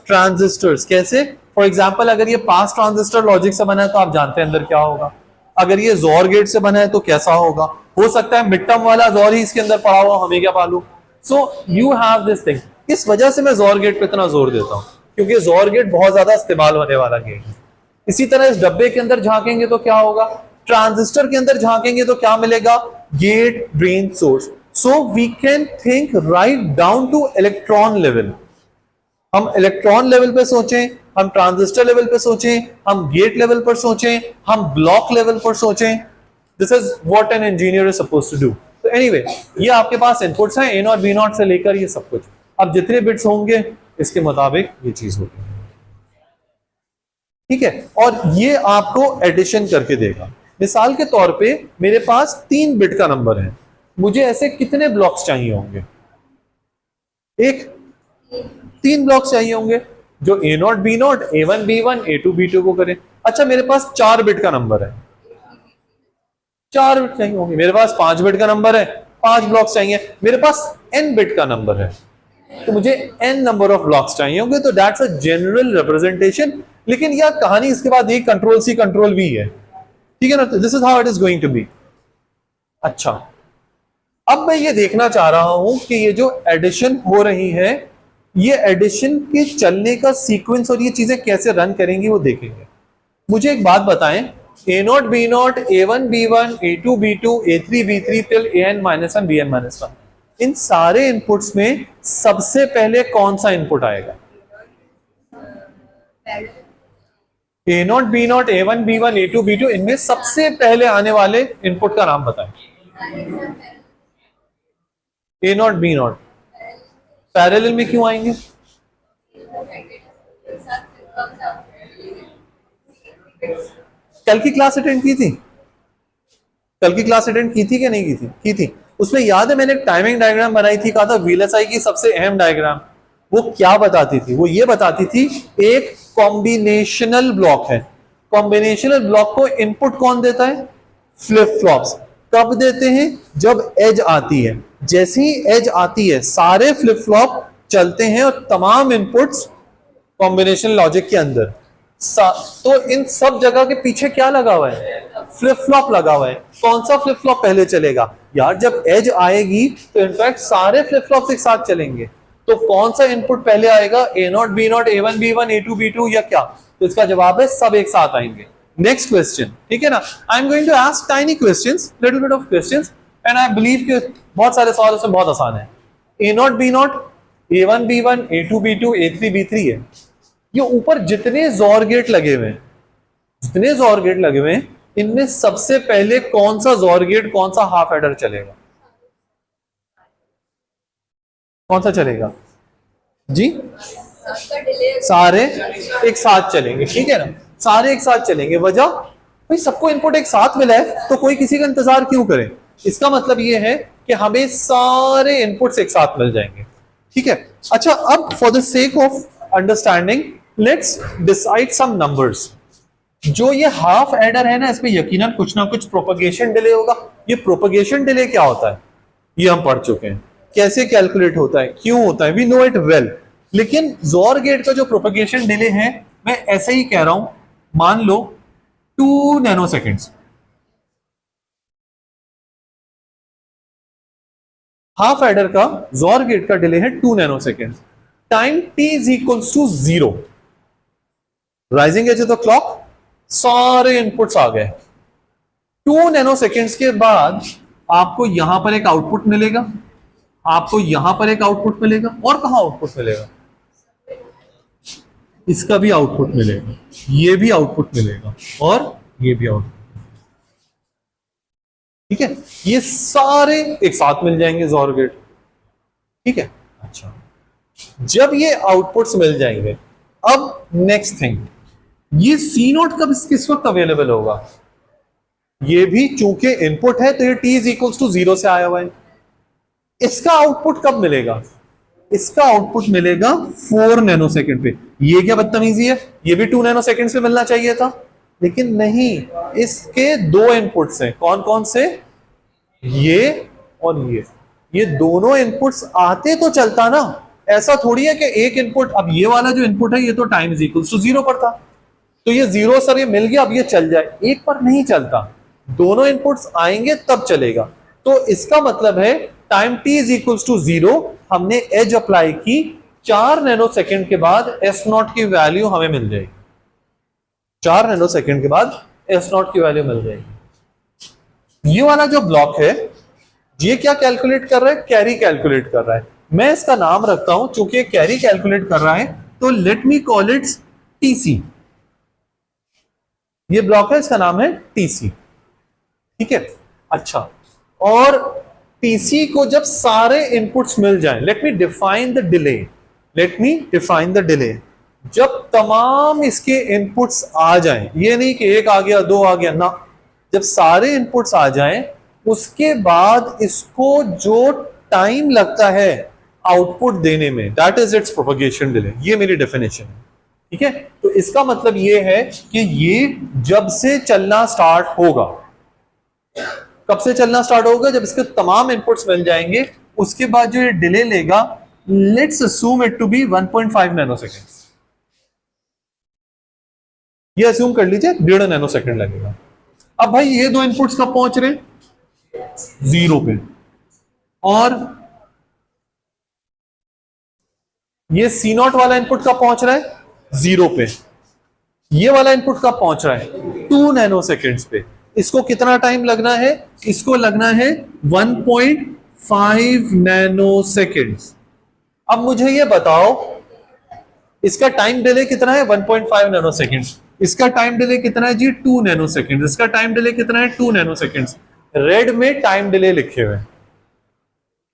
ट्रांजिस्टर्स। कैसे, फॉर एग्जांपल अगर ये पास ट्रांजिस्टर लॉजिक से बना है तो आप जानते हैं अंदर क्या होगा, अगर ये जोर गेट से बना है तो कैसा होगा, हो सकता है मिड टर्म वाला जोर ही इसके अंदर पड़ा हुआ, हमें क्या मालूम। So you have this thing, इस वजह से मैं जोर गेट पे इतना जोर देता हूं, क्योंकि जोर गेट बहुत ज्यादा इस्तेमाल होने वाला गेट है। इसी तरह इस डब्बे के अंदर झांकेंगे तो क्या होगा, ट्रांजिस्टर के अंदर झांकेंगे तो क्या मिलेगा, gate drain source. So we can think right down to electron level, हम इलेक्ट्रॉन लेवल पे सोचें, हम ट्रांजिस्टर लेवल पे सोचें, हम गेट लेवल पर सोचें, हम ब्लॉक लेवल पर सोचें। This is what an engineer is supposed to do. तो एनीवे, ये आपके पास इनपुट्स हैं, ए नॉट बी नॉट से लेकर ये सब कुछ। अब जितने बिट्स होंगे इसके मुताबिक ये चीज होगी, ठीक है। और ये आपको एडिशन करके देगा। मिसाल के तौर पे मेरे पास 3 बिट का नंबर है, मुझे ऐसे कितने ब्लॉक्स चाहिए होंगे, एक 3 ब्लॉक्स चाहिए होंगे जो ए not B not A1 B1 A2 B2 को करें। अच्छा, मेरे पास 4 बिट का नंबर है, 4 बिट चाहिए होंगे, मेरे पास 5 बिट का नंबर है, 5 ब्लॉक्स चाहिए, मेरे पास n बिट का नंबर है तो मुझे n नंबर ऑफ ब्लॉक्स चाहिए होंगे, तो दैट्स अ जनरल रिप्रेजेंटेशन। लेकिन यह कहानी इसके बाद ये कंट्रोल सी कंट्रोल वी है, ठीक है ना, तो this is how it is going to be. अच्छा, अब मैं ये देखना चाह रहा हूं कि ये जो एडिशन हो रही है, ये एडिशन के चलने का सीक्वेंस और ये चीजें कैसे रन करेंगी वो देखेंगे। मुझे एक बात बताएं, A0 B0 A1 B1 A2 B2 A3 B3 till AN -1 BN -1, इन सारे इनपुट्स में सबसे पहले कौन सा इनपुट आएगा? A0 B0 A1 B1 A2 B2, इनमें सबसे पहले आने वाले इनपुट का नाम बताएं। A0 B0 पैरेलल में क्यों आएंगे? कल की क्लास अटेंड की थी? कल की क्लास अटेंड की थी कि नहीं की थी? की थी। उसमें याद है मैंने एक टाइमिंग डायग्राम बनाई थी, कहा था VLSI की सबसे अहम डायग्राम। वो क्या बताती थी? वो ये बताती थी एक कॉम्बिनेशनल ब्लॉक है, कॉम्बिनेशनल ब्लॉक को इनपुट कौन देता है? Flip flops. कब देते हैं? जब एज आती है। जैसे ही एज आती है सारे फ्लिप फ्लॉप चलते हैं और तमाम इनपुट्स कॉम्बिनेशन लॉजिक के अंदर। तो इन सब जगह के पीछे क्या लगा हुआ है? फ्लिप फ्लॉप लगा हुआ है। कौन सा फ्लिप फ्लॉप पहले चलेगा? यार जब एज आएगी तो इनफैक्ट सारे फ्लिप फ्लॉप एक साथ चलेंगे, तो कौन सा इनपुट पहले आएगा? A0 B0 A1 B1 A2 B2 या क्या? तो इसका जवाब है सब एक साथ आएंगे। नेक्स्ट क्वेश्चन, ठीक है ना? I am going to ask tiny questions, little bit of questions, and I believe कि बहुत सारे सवाल उसमें बहुत आसान है। A0 B0 A1 B1 A2 B2 A3 B3 है। ये ऊपर जितने जोर गेट लगे हुए हैं, जितने जोर गेट लगे हुए हैं, इनमें सबसे पहले कौन सा जोर गेट, कौन सा हाफ एडर चलेगा? कौन सा चलेगा जी? सारे एक साथ चलेंगे, ठीक है ना? सारे एक साथ चलेंगे। वजह भाई सबको इनपुट एक साथ मिला है तो कोई किसी का इंतजार क्यों करे? इसका मतलब ये है कि हमें सारे इनपुट्स एक साथ मिल जाएंगे, ठीक है? अच्छा, अब for the sake of understanding let's decide some numbers. जो ये हाफ एडर है ना, इसमें यकीनन कुछ ना कुछ प्रोपगेशन डिले होगा। ये प्रोपगेशन डिले क्या होता है ये हम पढ़ चुके हैं, कैसे कैलकुलेट होता है, क्यों होता है, वी नो इट वेल। लेकिन जोर गेट का जो प्रोपगेशन डिले है, मैं ऐसे ही कह रहा हूं, मान लो 2 नैनो सेकेंड्स। हाफ एडर का जोर गेट का डिले है 2 nano second. Time t is equals to 0। Rising edge of the clock, सारे इनपुट्स आ गए। 2 नैनो सेकेंड्स के बाद आपको यहां पर एक आउटपुट मिलेगा, आपको यहां पर एक आउटपुट मिलेगा, और कहां आउटपुट मिलेगा? इसका भी आउटपुट मिलेगा, ये भी आउटपुट मिलेगा, और ये भी आउटपुट, ठीक है? ये सारे एक साथ मिल जाएंगे जोर गेट, ठीक है? अच्छा, जब ये आउटपुट्स मिल जाएंगे, अब नेक्स्ट थिंग, ये C नोट कब किस वक्त अवेलेबल होगा? ये भी चूंकि इनपुट है तो ये t इज इक्वल्स टू 0 से आया हुआ है। इसका आउटपुट कब मिलेगा? इसका आउटपुट मिलेगा 4 नैनो सेकंड पे। ये क्या बदतमीजी है? ये भी 2 नैनो सेकंड पे मिलना चाहिए था, लेकिन नहीं, इसके 2 इनपुट्स हैं। कौन कौन से? ये और ये दोनों इनपुट्स आते तो चलता ना। ऐसा थोड़ी है कि एक इनपुट, अब ये वाला जो इनपुट है ये तो टाइम इज इक्वल्स टू 0 पर था, तो ये 0 सर ये मिल गया, अब ये चल जाए। एक पर नहीं चलता, दोनों इनपुट्स आएंगे तब चलेगा। तो इसका मतलब है time t is equals to 0, हमने एज अप्लाई की, 4 नैनो सेकेंड के बाद S0 की वैल्यू हमें मिल जाएगी। 4 नैनो सेकेंड के बाद S0 की वैल्यू मिल जाएगी। ये वाला जो ब्लॉक है ये क्या कैलकुलेट कर रहा है? कैरी कैलकुलेट कर रहा है। मैं इसका नाम रखता हूं, चूंकि कैरी कैलकुलेट कर रहा है तो let me call it TC। ये ब्लॉक है, इसका नाम है TC, ठीक है? अच्छा, और TC को जब सारे इनपुट्स मिल जाएं, let me define the delay, let me define the delay. जब तमाम इसके इनपुट्स आ जाएं, ये नहीं कि एक आ गया 2 आ गया ना, जब सारे इनपुट्स आ जाएं उसके बाद इसको जो टाइम लगता है आउटपुट देने में, that is it's propagation delay. ये मेरी डेफिनेशन है, ठीक है? तो इसका मतलब ये है कि ये जब से चलना स्टार्ट होगा, कब से चलना स्टार्ट होगा? जब इसके तमाम इनपुट्स मिल जाएंगे, उसके बाद जो ये डिले लेगा, let's assume it to be 1.5 nanosecond. ये असूम कर लीजिए 1.5 नैनो सेकेंड लगेगा। अब भाई ये दो इनपुट्स कब पहुंच रहे? 0 पे। और ये C0 वाला इनपुट कब पहुंच रहा है? 0 पे। ये वाला इनपुट कब पहुंच रहा है? 2 नैनो सेकेंड्स पे। इसको कितना टाइम लगना है? इसको लगना है 1.5 नैनो सेकेंड्स। अब मुझे ये बताओ, इसका टाइम डिले कितना है? 1.5 नैनो सेकेंड्स। इसका टाइम डिले कितना है जी? 2 नैनो सेकेंड्स। इसका टाइम डिले कितना है? 2 नैनो सेकेंड्स। रेड में टाइम डिले लिखे हुए,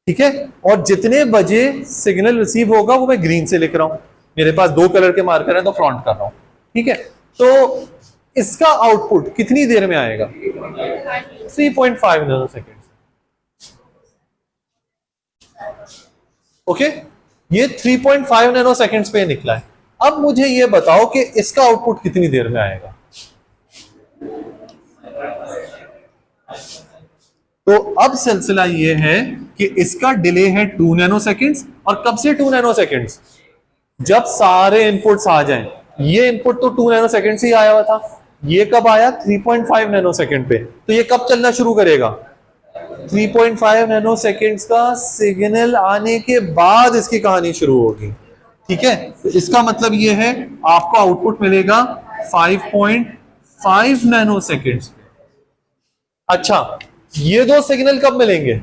ठीक है। और जितने बजे सिग्नल रिसीव होगा वो मैं ग्रीन से लिख रहा हूं। मेरे पास 2 कलर के मार्कर है तो फ्रंट कर रहा हूं, ठीक है। तो इसका आउटपुट कितनी देर में आएगा? 3.5 नैनो सेकेंड। ओके, ये 3.5 नैनो सेकेंड्स पे निकला है। अब मुझे ये बताओ कि इसका आउटपुट कितनी देर में आएगा? तो अब सिलसिला ये है कि इसका डिले है 2 नैनो सेकेंड्स। और कब से 2 नैनो सेकेंड्स? जब सारे इनपुट्स आ जाएं। ये इनपुट तो 2 नैनो सेकेंड से ही आया हुआ था, ये कब आया? 3.5 नैनो सेकेंड पे। तो ये कब चलना शुरू करेगा? 3.5 नैनो सेकेंड्स का सिग्नल आने के बाद इसकी कहानी शुरू होगी, ठीक है। तो इसका मतलब ये है आपको आउटपुट मिलेगा 5.5 नैनो सेकेंड्स पे। अच्छा, ये दो सिग्नल कब मिलेंगे?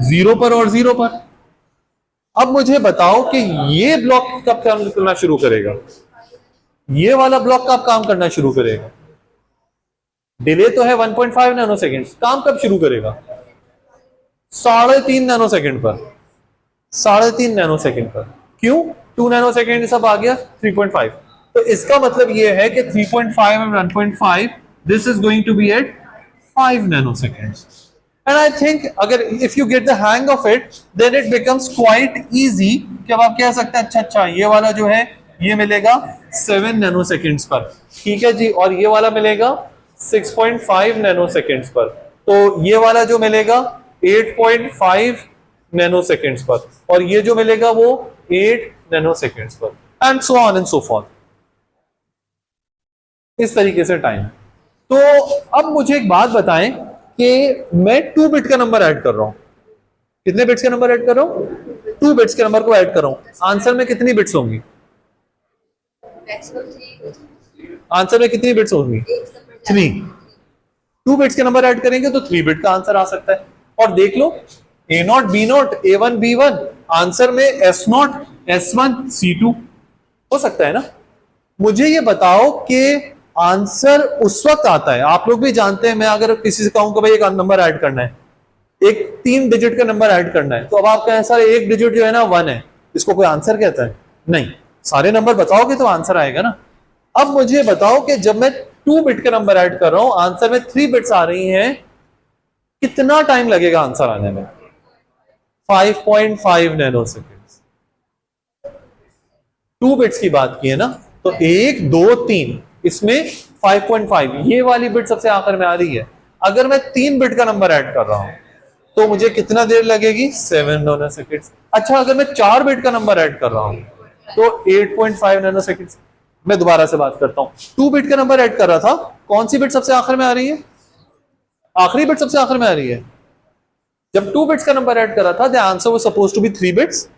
0 पर और 0 पर। अब मुझे बताओ कि ये ब्लॉक कब काम करना शुरू करेगा? ये वाला ब्लॉक कब काम करना शुरू करेगा? डिले तो है 1.5 नैनो सेकेंड, काम कब शुरू करेगा? 3.5 नैनो सेकेंड पर। 3.5 नैनो सेकेंड पर। क्यों? 2 नैनो सेकेंड सब आ गया 3.5। तो इसका मतलब ये है कि 3.5 और 1.5, this is going to be at 5 nano seconds. And I think अगर if you get the hang of it, then it becomes quite easy कि अब आप कह सकते हैं अच्छा ये वाला जो है ये मिलेगा 7 नैनो सेकेंड्स पर, ठीक है जी। और ये वाला मिलेगा 6.5 नैनो सेकेंड्स पर। तो ये वाला जो मिलेगा 8.5 नैनो सेकेंड्स पर। और ये जो मिलेगा वो 8 नैनो सेकेंड्स पर। And so on and so forth, इस तरीके से टाइम। तो अब मुझे एक बात बताएं कि मैं 2 बिट का नंबर ऐड कर रहा हूं। कितने बिट्स का नंबर ऐड कर रहा हूं? 2 बिट्स के नंबर को ऐड कर रहा हूं। आंसर में कितनी बिट्स होंगी? आंसर में कितनी बिट्स होंगी? 3। 2 बिट्स के नंबर ऐड करेंगे तो 3 बिट का आंसर आ सकता है। और देख लो, A0 B0 A1 B1, answer में S0 S1 C2 हो सकता है ना। मुझे ये बताओ कि आंसर उस वक्त आता है, आप लोग भी जानते हैं, मैं अगर किसी से कहूं कि भाई एक नंबर ऐड करना है, एक 3 डिजिट का नंबर ऐड करना है, तो अब आप कहें सर एक डिजिट जो है ना 1 है, इसको कोई आंसर कहता है? नहीं, सारे नंबर बताओगे तो आंसर आएगा ना। अब मुझे बताओ कि जब मैं 2 बिट का नंबर ऐड कर रहा हूं, आंसर में 3 बिट्स आ रही हैं, कितना टाइम लगेगा आंसर आने में? 5.5 नैनो सेकेंड्स। 2 बिट्स की बात की है ना, तो 1 2 3, इसमें 5.5, ये वाली बिट सबसे आखिर में आ रही है। अगर मैं 3 बिट का नंबर ऐड कर रहा हूं तो मुझे कितना देर लगेगी? 7 नैनो सेकेंड्स। अच्छा, अगर मैं 4 बिट का नंबर ऐड कर रहा हूं तो 8.5 नैनो सेकेंड्स। मैं दोबारा से बात करता हूं, 2 बिट का नंबर ऐड कर रहा था, कौन सी बिट सबसे आखिर में आ रही है? आखिरी बिट सबसे आखिर में आ रही है। जब 2 बिट्स का नंबर ऐड कर रहा था, the answer was supposed to be 3 bits.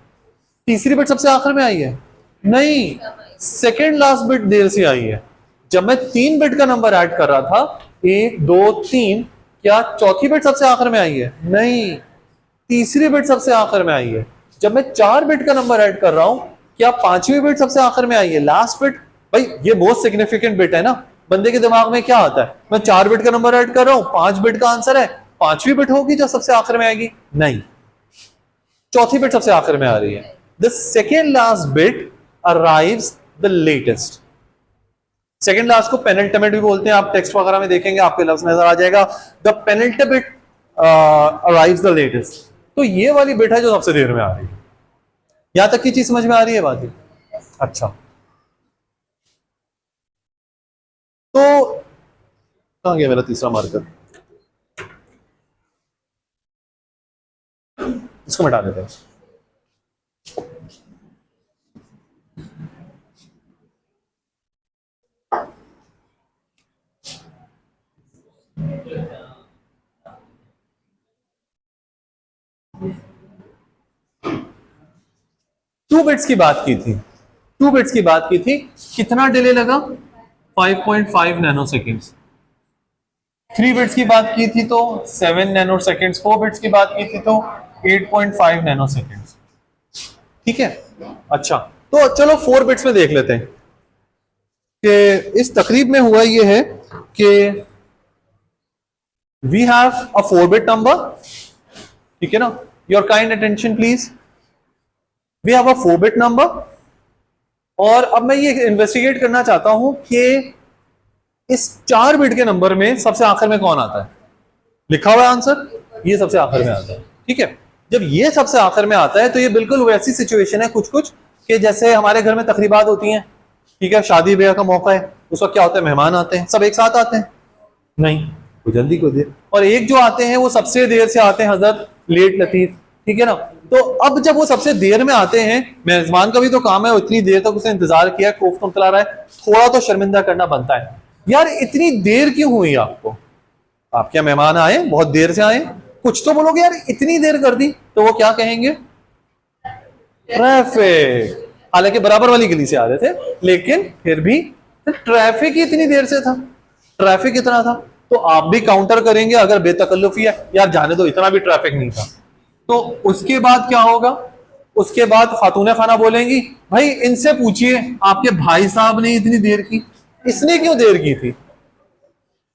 तीसरी बिट सबसे आखिर में आई है? नहीं, सेकेंड लास्ट बिट देर से आई है। जब मैं 3 बिट का नंबर ऐड कर रहा था, 1 2 3, क्या चौथी बिट सबसे आखिर में आई है? नहीं, तीसरी बिट सबसे आखिर में आई है। जब मैं 4 बिट का नंबर ऐड कर रहा हूं, क्या 5वीं बिट सबसे आखिर में आई है? Last bit. भाई ये मोस्ट सिग्निफिकेंट बिट है ना। बंदे के दिमाग में क्या आता है? मैं 4 बिट का नंबर ऐड कर रहा हूं, 5 बिट का आंसर है, 5वीं बिट होगी जो सबसे आखिर में आएगी? नहीं, चौथी बिट सबसे आखिर में आ रही है। The second last bit arrives the latest. Second last को पेनल्टिमेट भी बोलते हैं, आप टेक्स्ट वगैरह में देखेंगे आपके लफ्ज नजर आ जाएगा, the penalty bit arrives the latest. तो ये वाली बिट है जो सबसे देर में आ रही है। यहां तक की चीज समझ में आ रही है बात? अच्छा, तो कहां गया मेरा तीसरा मार्कर? इसको मिटा देते हैं। टू बिट्स की बात की थी, 2 बिट्स की बात की थी, कितना डिले लगा? 5.5 नैनो सेकेंड्स। 3 बिट्स की बात की थी तो 7 नैनो सेकेंड्स। 4 बिट्स की बात की थी तो 8.5 नैनो सेकेंड्स। ठीक है, अच्छा तो चलो 4 बिट्स में देख लेते हैं कि इस तकरीब में हुआ ये है कि we have a 4 bit number, ठीक है ना, your kind attention please, we have a 4 bit number, और अब मैं ये इन्वेस्टिगेट करना चाहता हूं कि इस 4 बिट के नंबर में सबसे आखिर में कौन आता है। लिखा हुआ आंसर ये सबसे आखिर में आता है, ठीक है। जब ये सबसे आखिर में आता है तो ये बिल्कुल वैसी सिचुएशन है कुछ कुछ कि जैसे हमारे घर में तकरीबात होती हैं, ठीक है, शादी ब्याह का मौका है, उस वक्त क्या होता है, मेहमान आते हैं, सब एक साथ आते हैं, नहीं, कोई जल्दी कोई देर, और एक जो आते हैं वो सबसे देर से आते हैं, हजरत लेट लतीफ, ठीक है ना। तो अब जब वो सबसे देर में आते हैं, मेजबान का भी तो काम है, इतनी देर तक उसने इंतजार किया, खौफ तो चला रहा है, थोड़ा तो शर्मिंदा करना बनता है। यार इतनी देर क्यों हुई आपको, आपके मेहमान आए, बहुत देर से आए, कुछ तो बोलोगे यार इतनी देर कर दी, तो वो क्या कहेंगे, ट्रैफिक। हालांकि बराबर वाली गली से आ रहे थे, लेकिन फिर भी ट्रैफिक ही इतनी देर से था, ट्रैफिक इतना था, तो आप भी काउंटर करेंगे अगर बेतकल्लुफी है, यार जाने दो इतना भी ट्रैफिक नहीं था। तो उसके बाद क्या होगा, उसके बाद खातूने खाना बोलेंगी, भाई इनसे पूछिए आपके भाई साहब ने इतनी देर की, इसने क्यों देर की थी।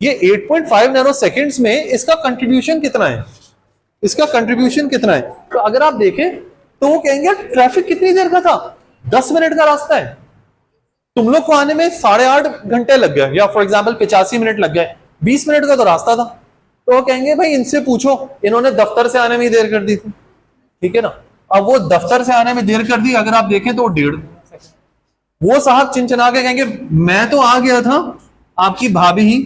ये 8.5 नैनो सेकेंड्स में इसका कंट्रीब्यूशन कितना है, इसका कंट्रीब्यूशन कितना है। तो अगर आप देखें तो वो कहेंगे ट्रैफिक कितनी देर का था, 10 मिनट का रास्ता है, तुम लोग को आने में 8.5 घंटे लग गए, या फॉर एग्जाम्पल 85 मिनट लग गए, 20 मिनट का तो रास्ता था। तो वो कहेंगे भाई इनसे पूछो, इन्होंने दफ्तर से आने में देर कर दी थी, ठीक है ना। अब वो दफ्तर से आने में देर कर दी, अगर आप देखें तो 1.5 वो साहब चिनचिना के कहेंगे मैं तो आ गया था, आपकी भाभी ही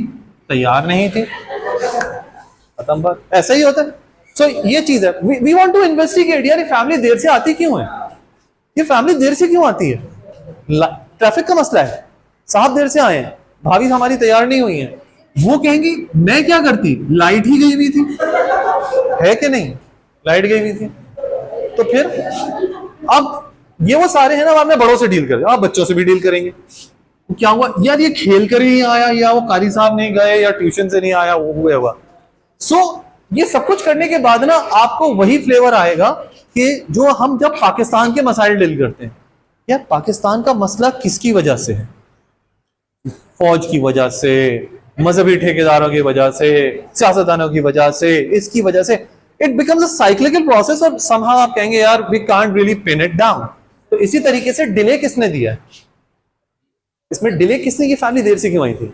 तैयार नहीं थी, खत्म बात। ऐसा ही होता है। सो ये चीज है, वी वांट टू इन्वेस्टिगेट, यार ये फैमिली देर से आती क्यों है, ये फैमिली देर से क्यों आती है, ट्रैफिक का मसला है, साहब देर से आए हैं, भाभी हमारी तैयार नहीं हुई है। वो कहेंगी मैं क्या करती, लाइट ही गई हुई थी, है कि नहीं, लाइट गई हुई थी। तो फिर अब ये वो सारे हैं ना, आपने बड़ों से डील कर, आप बच्चों से भी डील करेंगे, क्या हुआ यार ये खेल कर ही नहीं आया, या वो कारी साहब नहीं गए, या ट्यूशन से नहीं आया, वो हुआ। सो ये सब कुछ करने के बाद ना आपको वही फ्लेवर आएगा कि जो हम जब पाकिस्तान के मसाइल डील करते हैं, यार पाकिस्तान का मसला किसकी वजह से है, फौज की वजह से, मजहबी ठेकेदारों की वजह से, सियासतदानों की वजह से, इसकी वजह से, it becomes a cyclical process, और समहाउ आप कहेंगे यार we can't really pin it down. तो इसी तरीके से डिले किसने दिया है, इसमें डिले किसने, की फैमिली देर से क्यों आई थी,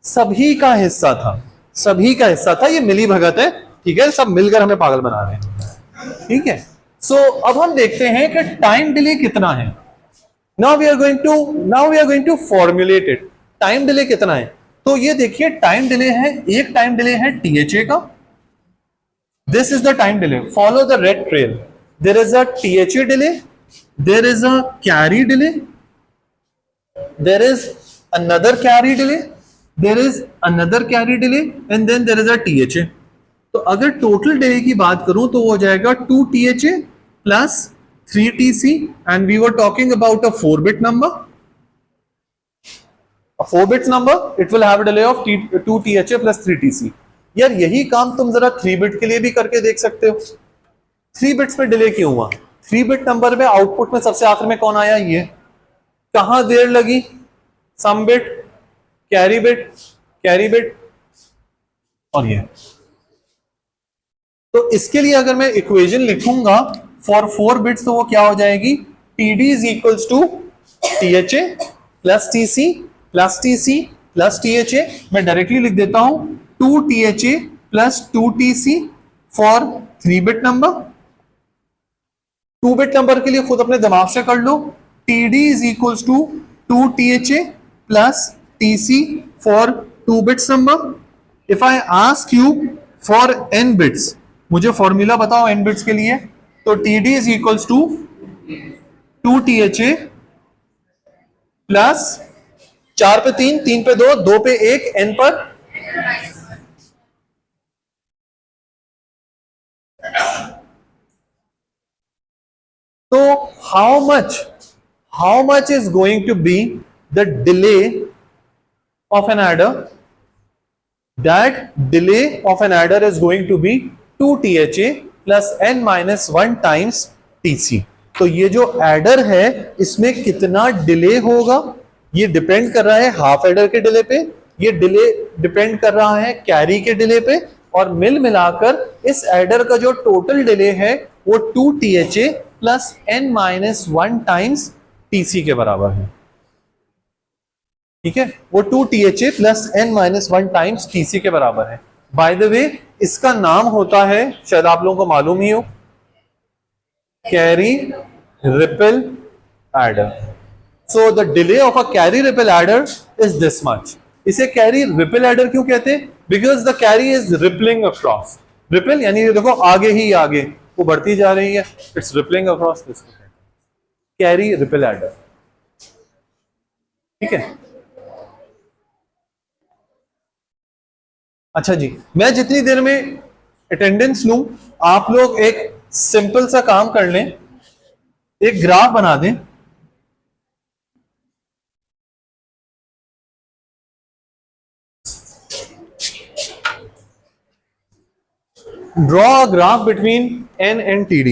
सभी का हिस्सा था, सभी का हिस्सा था, ये मिली भगत है, ठीक है, सब मिलकर हमें पागल बना रहे हैं, ठीक है। सो अब हम देखते हैं कि टाइम डिले कितना है। Now we are going to formulate it, time delay कितना है। तो ये देखिए टाइम डिले है, एक टाइम डिले है THA का, this is the time delay, follow the red trail, there is a THA delay, there is a carry delay, there is another carry delay, there is another carry delay, and then there is a THA। तो अगर टोटल डिले की बात करूं तो हो जाएगा 2 THA plus 3 TC, and we were talking about a 4-bit number, a 4 bits number, it will have a delay of 2 THA plus 3 TC। यार यही काम तुम जरा 3 बिट के लिए भी करके देख सकते हो, 3 बिट्स में डिले क्यों हुआ, 3 बिट नंबर में आउटपुट में सबसे आखिर में कौन आया, ये कहां देर लगी, सम बिट, कैरी बिट और ये। तो इसके लिए अगर मैं इक्वेशन लिखूंगा फॉर 4 बिट्स तो वो क्या हो जाएगी, TD is equals to THA plus TC plus TC plus THA। मैं डायरेक्टली लिख देता हूं 2 THA plus 2 TC for 3 bit number. 2 bit number के लिए खुद अपने दिमाग से कर लो, TD is equals to 2 THA plus TC for 2 bits number। If I ask you for n bits, मुझे फॉर्मूला बताओ n बिट्स के लिए, तो TD is equals to 2THA plus 4 पे 3, 3 पे 2, 2 पे 1, N पर तो how much is going to be the delay of an adder? That delay of an adder is going to be 2THA plus N minus 1 times TC. तो ये जो एडर है इसमें कितना डिले होगा ये डिपेंड कर रहा है हाफ एडर के डिले पे, ये डिले डिपेंड कर रहा है कैरी के डिले पे, और मिल मिलाकर इस एडर का जो टोटल डिले है वो 2THA plus N minus 1 times TC के बराबर है। ठीक है, वो 2THA plus N minus 1 times TC के बराबर है। बाय द वे इसका नाम होता है, शायद आप लोगों को मालूम ही हो, carry ripple adder. So the delay of a carry ripple adder is this much. इसे कैरी रिपल एडर क्यों कहते हैं? Because the carry is rippling across. Ripple यानी देखो आगे ही आगे वो बढ़ती जा रही है, it's rippling across this, carry ripple adder. ठीक है, अच्छा जी, मैं जितनी देर में अटेंडेंस लूं आप लोग एक सिंपल सा काम कर लें, एक ग्राफ बना दें। Draw a graph between N and TD।